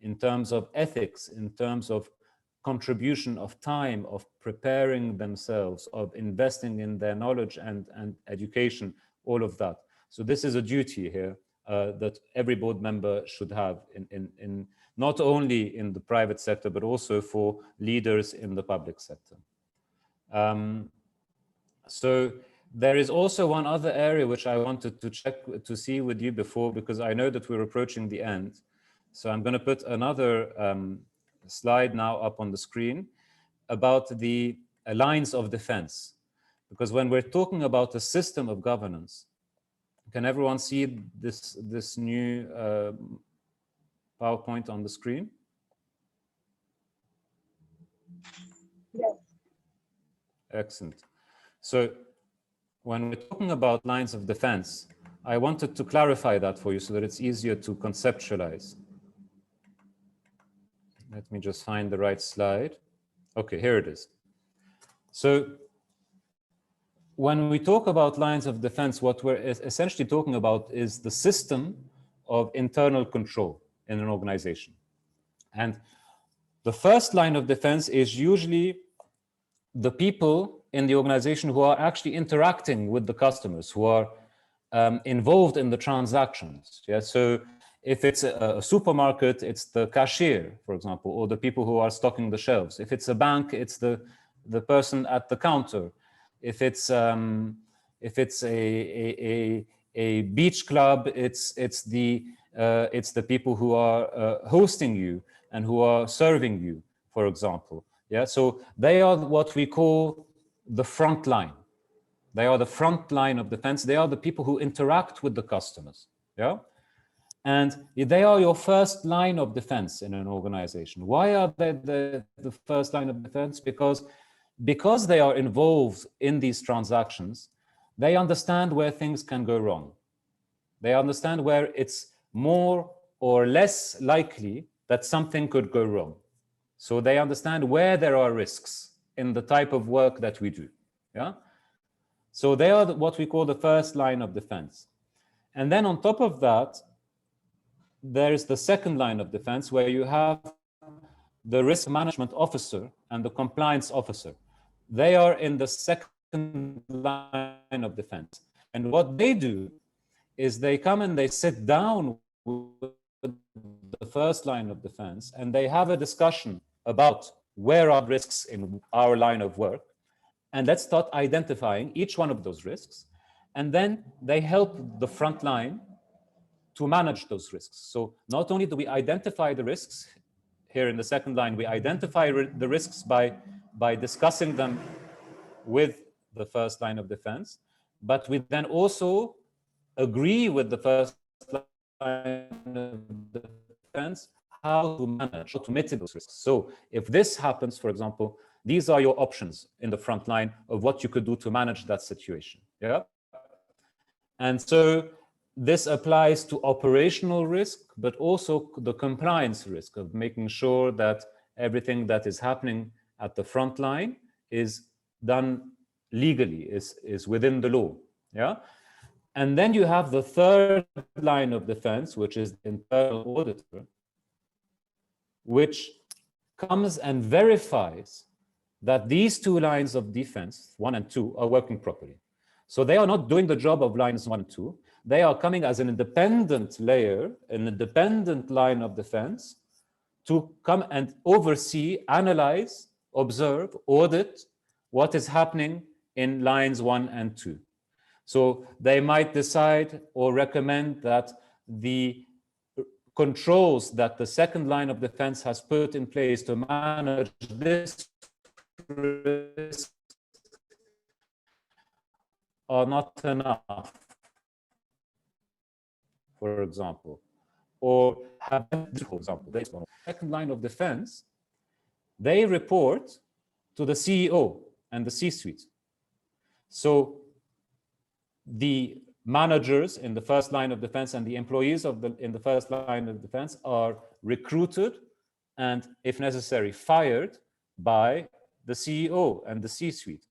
S1: in terms of ethics, in terms of contribution of time, of preparing themselves, of investing in their knowledge and education, all of that. So this is a duty here that every board member should have in not only in the private sector, but also for leaders in the public sector. So there is also one other area which I wanted to check to see with you before, because I know that we're approaching the end. So I'm going to put another slide now up on the screen about the lines of defense. Because when we're talking about a system of governance, can everyone see this new PowerPoint on the screen?
S2: Yes.
S1: Excellent. So when we're talking about lines of defense, I wanted to clarify that for you so that it's easier to conceptualize. Let me just find the right slide. Okay, here it is. So when we talk about lines of defense, what we're essentially talking about is the system of internal control in an organization. And the first line of defense is usually the people in the organization who are actually interacting with the customers, who are involved in the transactions. Yeah, so if it's a supermarket, it's the cashier, for example, or the people who are stocking the shelves. If it's a bank, it's the person at the counter. If it's a beach club, it's the people who are hosting you and who are serving you, for example. Yeah, so they are what we call the front line. They are the front line of defense. They are the people who interact with the customers. Yeah, and they are your first line of defense in an organization. Why are they the first line of defense? Because they are involved in these transactions, they understand where things can go wrong. They understand where it's more or less likely that something could go wrong. So they understand where there are risks in the type of work that we do. Yeah. So they are what we call the first line of defense. And then on top of that, there is the second line of defense where you have the risk management officer and the compliance officer. They are in the second line of defense. And what they do is they come and they sit down with the first line of defense and they have a discussion about where are risks in our line of work. And let's start identifying each one of those risks. And then they help the front line to manage those risks. So not only do we identify the risks, here in the second line, we identify the risks by discussing them with the first line of defense, but we then also agree with the first line of defense how to manage, how to mitigate those risks. So if this happens, for example, these are your options in the front line of what you could do to manage that situation. Yeah. And so this applies to operational risk, but also the compliance risk of making sure that everything that is happening at the front line is done legally, is within the law. Yeah. And then you have the third line of defense, which is the internal auditor, which comes and verifies that these two lines of defense, 1 and 2, are working properly. So they are not doing the job of lines 1 and 2. They are coming as an independent layer, an independent line of defense to come and oversee, analyze, observe, audit what is happening in lines 1 and 2. So they might decide or recommend that the controls that the second line of defense has put in place to manage this risk are not enough, for example, or have, for example, the second line of defense, they report to the CEO and the C-suite. So the managers in the first line of defense and the employees in the first line of defense are recruited and, if necessary, fired by the CEO and the C-suite.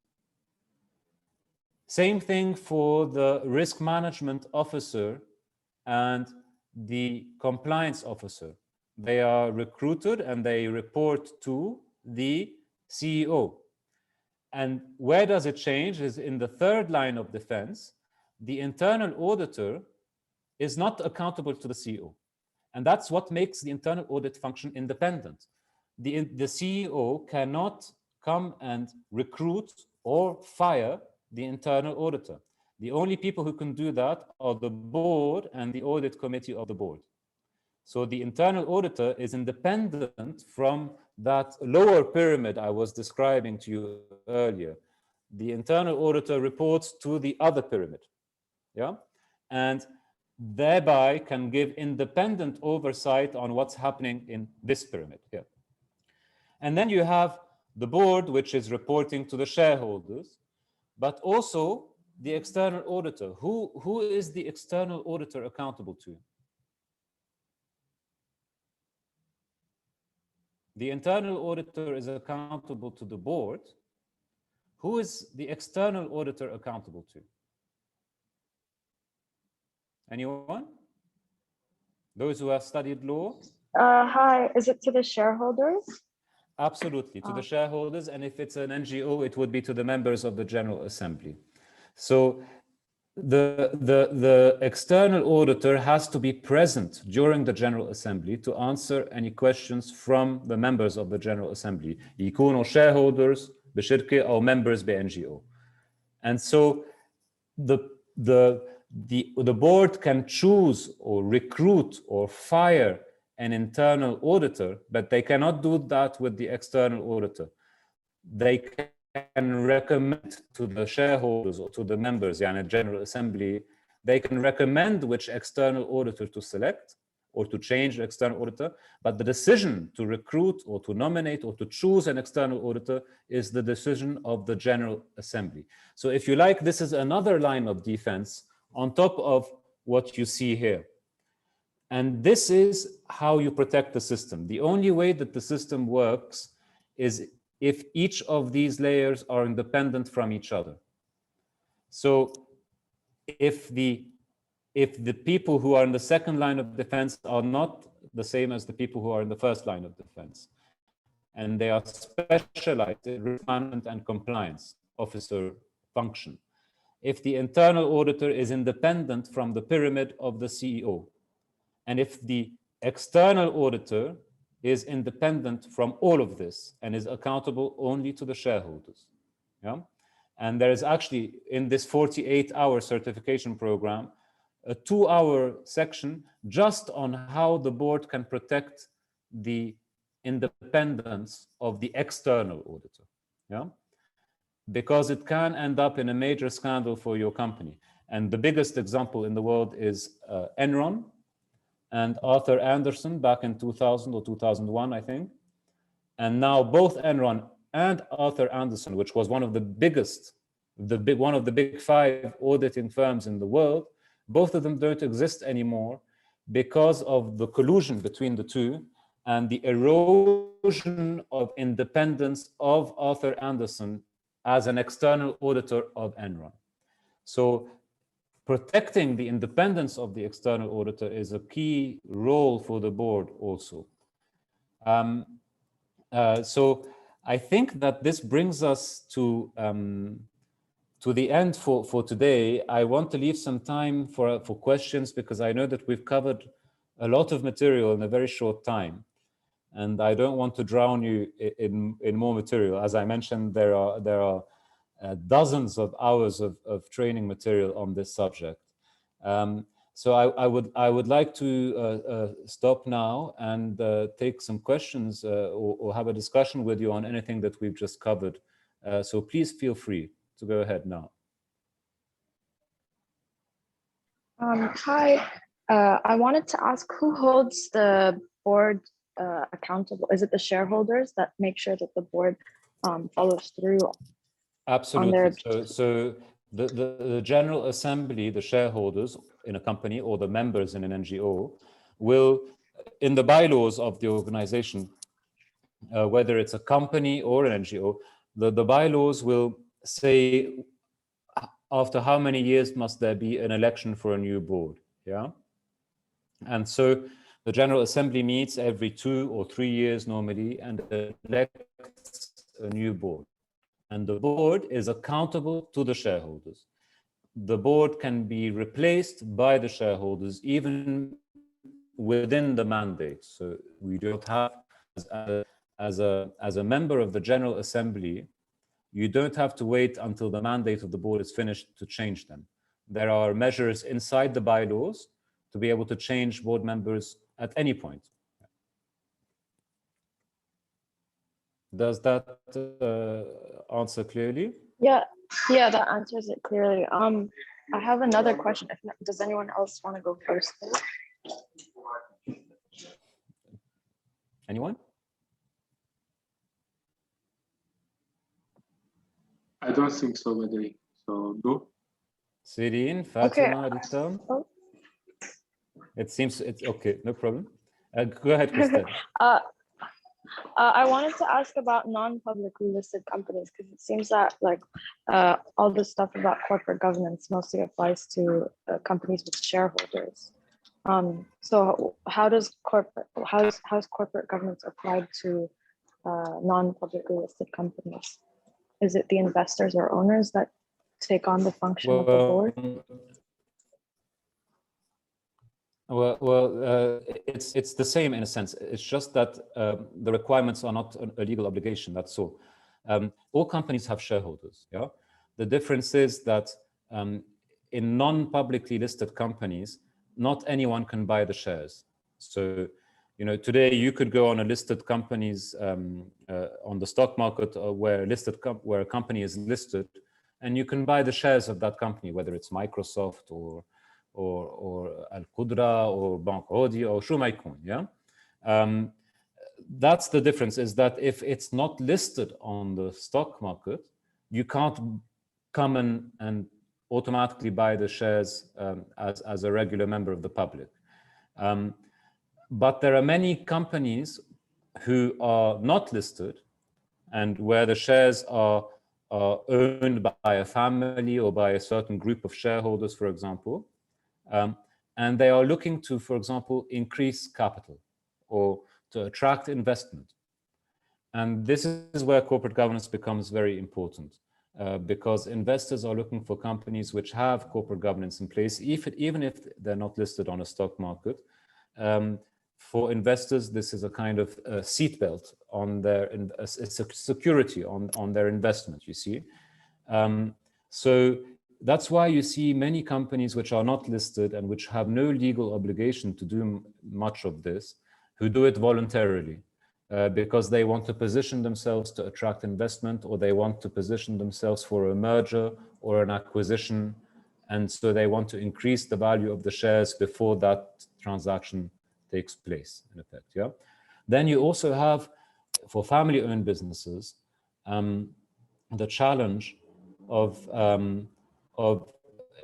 S1: Same thing for the risk management officer and the compliance officer. They are recruited and they report to the CEO. And where does it change is in the third line of defense, the internal auditor is not accountable to the CEO. And that's what makes the internal audit function independent. The CEO cannot come and recruit or fire the internal auditor. The only people who can do that are the board and the audit committee of the board. So the internal auditor is independent from that lower pyramid I was describing to you earlier. the internal auditor reports to the other pyramid, yeah, and thereby can give independent oversight on what's happening in this pyramid here. And then you have the board, which is reporting to the shareholders, but also the external auditor. Who is the external auditor accountable to? The internal auditor is accountable to the board. Who is the external auditor accountable to? Anyone? Those who have studied law?
S2: Hi, is it to the shareholders?
S1: Absolutely, to the shareholders. And if it's an NGO, it would be to the members of the General Assembly. So the external auditor has to be present during the General Assembly to answer any questions from the members of the General Assembly. يكونوا shareholders بشركة أو members بNGO. And so the board can choose or recruit or fire an internal auditor, but they cannot do that with the external auditor. They can recommend to the shareholders or to the members, يعني General Assembly, they can recommend which external auditor to select or to change the external auditor, but the decision to recruit or to nominate or to choose an external auditor is the decision of the General Assembly. So if you like, this is another line of defense on top of what you see here. And this is how you protect the system. The only way that the system works is if each of these layers are independent from each other. So if the people who are in the second line of defense are not the same as the people who are in the first line of defense, and they are specialized in risk management and compliance officer function, if the internal auditor is independent from the pyramid of the CEO, and if the external auditor is independent from all of this and is accountable only to the shareholders. Yeah? And there is actually, in this 48-hour certification program, a 2-hour section just on how the board can protect the independence of the external auditor. Yeah? Because it can end up in a major scandal for your company. And the biggest example in the world is Enron and Arthur Andersen back in 2000 or 2001, I think. And now both Enron and Arthur Andersen, which was one of the biggest, one of the big 5 auditing firms in the world, both of them don't exist anymore because of the collusion between the two and the erosion of independence of Arthur Andersen as an external auditor of Enron. So protecting the independence of the external auditor is a key role for the board also. So I think that this brings us to the end for today. I want to leave some time for questions because I know that we've covered a lot of material in a very short time. And I don't want to drown you in more material. As I mentioned, there are dozens of hours of training material on this subject. So I would like to stop now and take some questions or have a discussion with you on anything that we've just covered. So please feel free to go ahead now.
S2: Hi, I wanted to ask who holds the board accountable? Is it the shareholders that make sure that the board follows through?
S1: Absolutely. So the General Assembly, the shareholders in a company or the members in an NGO will, in the bylaws of the organization, whether it's a company or an NGO, the bylaws will say after how many years must there be an election for a new board. Yeah. And so the General Assembly meets every 2 or 3 years normally and elects a new board. And the board is accountable to the shareholders. The board can be replaced by the shareholders even within the mandate. So we don't have, as a member of the General Assembly, you don't have to wait until the mandate of the board is finished to change them. There are measures inside the bylaws to be able to change board members at any point. Does that answer clearly?
S2: Yeah, Yeah, that answers it clearly. I have another question. If not, does anyone else want to go first?
S1: Anyone?
S3: I don't think so, Badri. So go.
S1: Sirin, Fatima, Rita.
S2: Oh.
S1: It seems it's okay, no problem. Go ahead, Christelle.
S2: I wanted to ask about non-publicly listed companies because it seems that like all this stuff about corporate governance mostly applies to companies with shareholders. So how's corporate governance applied to non-publicly listed companies? Is it the investors or owners that take on the function of the board?
S1: It's the same in a sense. It's just that the requirements are not a legal obligation. That's all. All companies have shareholders. Yeah. The difference is that in non-publicly listed companies, not anyone can buy the shares. So, you know, today you could go on a listed companies on the stock market where a company is listed, and you can buy the shares of that company, whether it's Microsoft or Al-Qudra or Bank Audi or شو ما يكون, yeah. That's the difference, is that if it's not listed on the stock market, you can't come in and automatically buy the shares as a regular member of the public. But there are many companies who are not listed and where the shares are owned by a family or by a certain group of shareholders, for example. And they are looking to, for example, increase capital or to attract investment. And this is where corporate governance becomes very important because investors are looking for companies which have corporate governance in place, even if they're not listed on a stock market. For investors, this is a kind of seatbelt on their, it's a security on their investment, you see. So that's why you see many companies which are not listed and which have no legal obligation to do much of this, who do it voluntarily because they want to position themselves to attract investment, or they want to position themselves for a merger or an acquisition. And so they want to increase the value of the shares before that transaction takes place, in effect, yeah. Then you also have, for family-owned businesses, the challenge of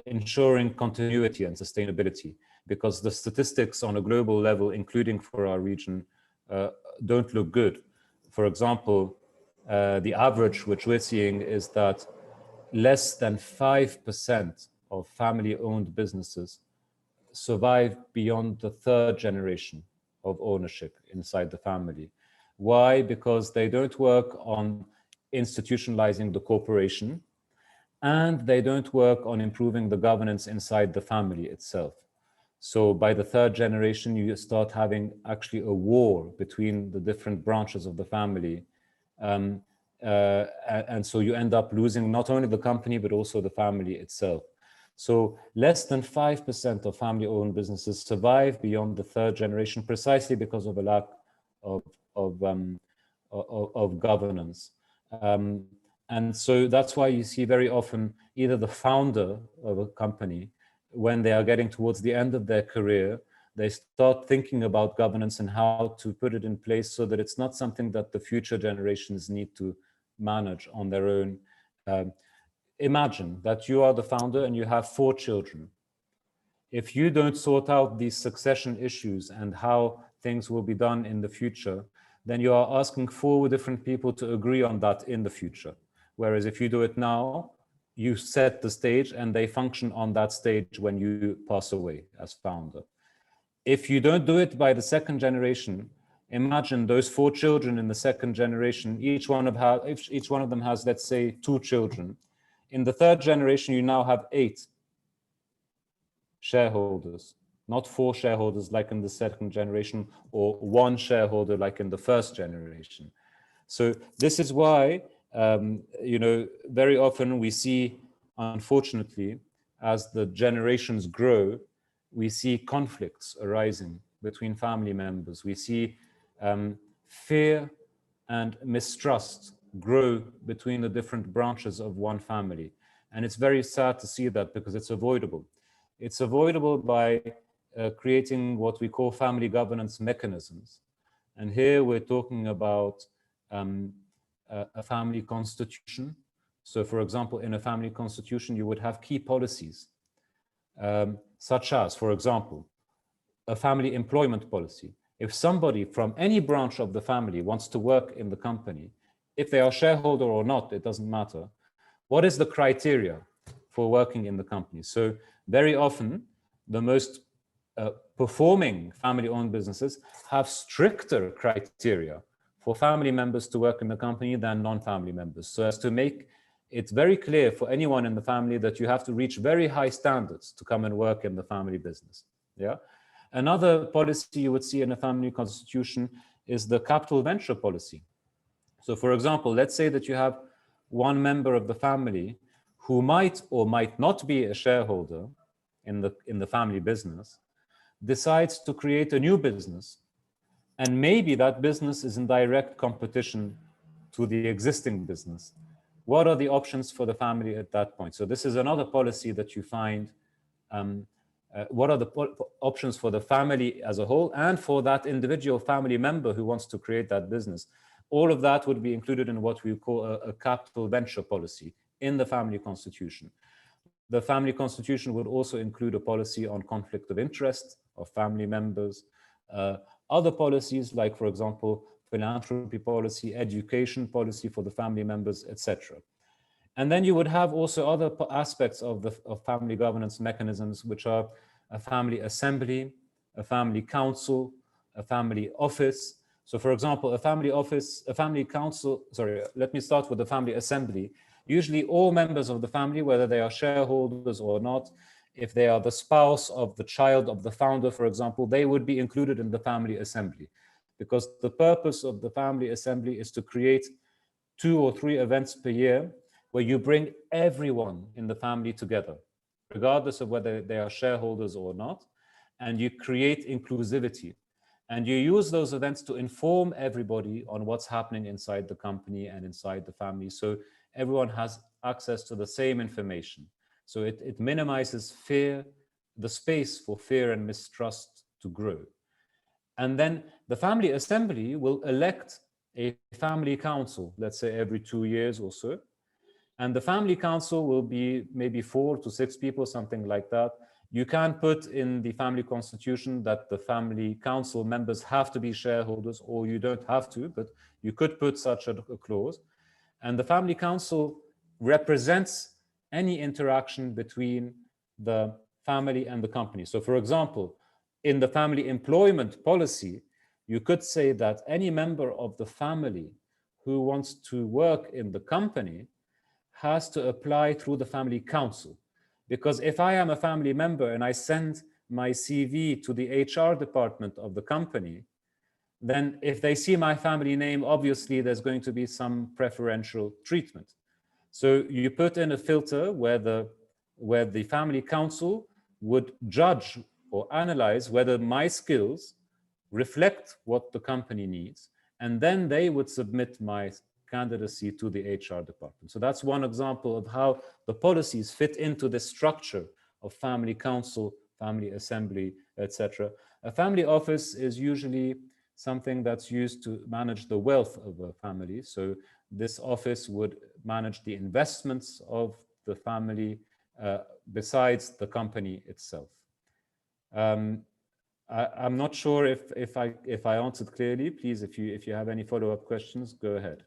S1: ensuring continuity and sustainability, because the statistics on a global level, including for our region, don't look good. For example, the average which we're seeing is that less than 5% of family-owned businesses survive beyond the third generation of ownership inside the family. Why? Because they don't work on institutionalizing the corporation, and they don't work on improving the governance inside the family itself. So by the third generation, you start having actually a war between the different branches of the family. And so you end up losing not only the company, but also the family itself. So less than 5% of family-owned businesses survive beyond the third generation, precisely because of a lack of governance. And so that's why you see very often either the founder of a company, when they are getting towards the end of their career, they start thinking about governance and how to put it in place so that it's not something that the future generations need to manage on their own. Imagine that you are the founder and you have 4 children. If you don't sort out these succession issues and how things will be done in the future, then you are asking 4 different people to agree on that in the future. Whereas if you do it now, you set the stage and they function on that stage when you pass away as founder. If you don't do it by the second generation, imagine those 4 children in the second generation, each one of them has, let's say, 2 children. In the third generation, you now have 8 shareholders, not 4 shareholders like in the second generation, or 1 shareholder like in the first generation. So this is why, you know, very often we see, unfortunately, as the generations grow, we see conflicts arising between family members. We see fear and mistrust grow between the different branches of one family. And it's very sad to see that because it's avoidable. It's avoidable by creating what we call family governance mechanisms. And here we're talking about a family constitution. So for example, in a family constitution, you would have key policies, such as, for example, a family employment policy. If somebody from any branch of the family wants to work in the company, if they are shareholder or not, it doesn't matter. What is the criteria for working in the company? So very often, the most performing family-owned businesses have stricter criteria for family members to work in the company than non-family members, so as to make it very clear for anyone in the family that you have to reach very high standards to come and work in the family business. Yeah. Another policy you would see in a family constitution is the capital venture policy. So for example, let's say that you have one member of the family who might or might not be a shareholder in the family business, decides to create a new business, and maybe that business is in direct competition to the existing business. What are the options for the family at that point? So this is another policy that you find. What are the options for the family as a whole and for that individual family member who wants to create that business? All of that would be included in what we call a capital venture policy in the family constitution. The family constitution would also include a policy on conflict of interest of family members, other policies like, for example, philanthropy policy, education policy for the family members, etc. And then you would have also other aspects of family governance mechanisms, which are a family assembly, a family council, a family office. So for example, a family council, let me start with the family assembly. Usually all members of the family, whether they are shareholders or not, if they are the spouse of the child of the founder, for example, they would be included in the family assembly, because the purpose of the family assembly is to create 2 or 3 events per year where you bring everyone in the family together, regardless of whether they are shareholders or not, and you create inclusivity. And you use those events to inform everybody on what's happening inside the company and inside the family, so everyone has access to the same information. So it minimizes fear, the space for fear and mistrust to grow. And then the family assembly will elect a family council, let's say every 2 years or so. And the family council will be maybe 4 to 6 people, something like that. You can put in the family constitution that the family council members have to be shareholders, or you don't have to, but you could put such a clause. And the family council represents any interaction between the family and the company. So for example, in the family employment policy, you could say that any member of the family who wants to work in the company has to apply through the family council. Because if I am a family member and I send my CV to the HR department of the company, then if they see my family name, obviously there's going to be some preferential treatment. So you put in a filter where the family council would judge or analyze whether my skills reflect what the company needs, and then they would submit my candidacy to the HR department. So that's one example of how the policies fit into the structure of family council, family assembly, etc. A family office is usually something that's used to manage the wealth of a family. So this office would manage the investments of the family besides the company itself. I'm not sure if I answered clearly. Please, if you have any follow-up questions, go ahead.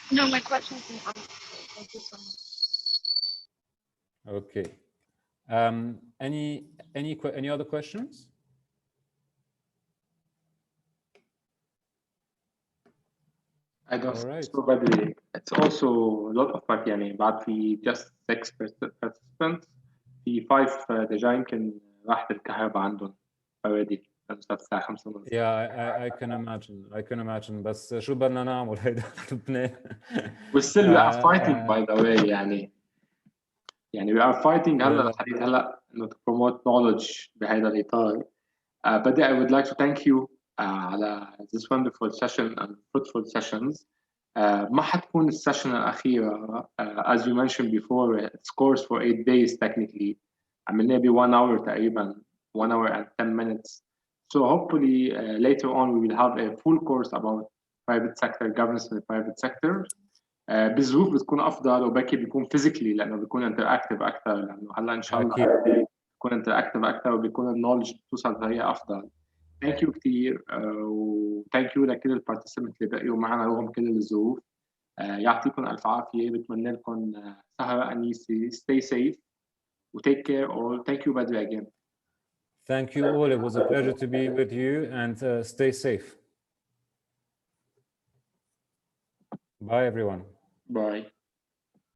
S2: No, my question's been answered. Thank you so much.
S1: Okay. Any other questions?
S3: I don't
S1: All right.
S3: so Badri. It's also a lot of work يعني بعد في just 6 participants في 5 ديجا يمكن راحت الكهرباء عندهم already الساعة 5:30.
S1: Yeah, I can imagine. بس شو بدنا نعمل هيدا لبنان.
S3: We still we are fighting by the way يعني we are fighting هلا الحديث هلا إنه to promote knowledge بهذا الإطار. Badri, I would like to thank you على this wonderful session and fruitful sessions. ما حتكون السيشن الأخيرة as you mentioned before it's course for 8 days technically. عملناها ب 1 hour تقريبا 1 hour and 10 minutes. So hopefully later on we will have a full course about private sector governance in the private sector. بالظروف بتكون أفضل وباقي بيكون physically لأنه بيكون interactive أكثر لأنه هلا إن شاء الله بيكون interactive أكثر وبيكون النولج توصل بطريقة أفضل. Thank you كتير و thank you لكل البارتيسيبنت اللي بقيوا معنا رغم كل الظروف. يعطيكم ألف عافية. بتمنى لكم سهرة أنيسة. Stay safe و take care all. Thank you Badri again.
S1: Thank you all. It was a pleasure to be with you and stay safe. Bye everyone.
S3: Bye.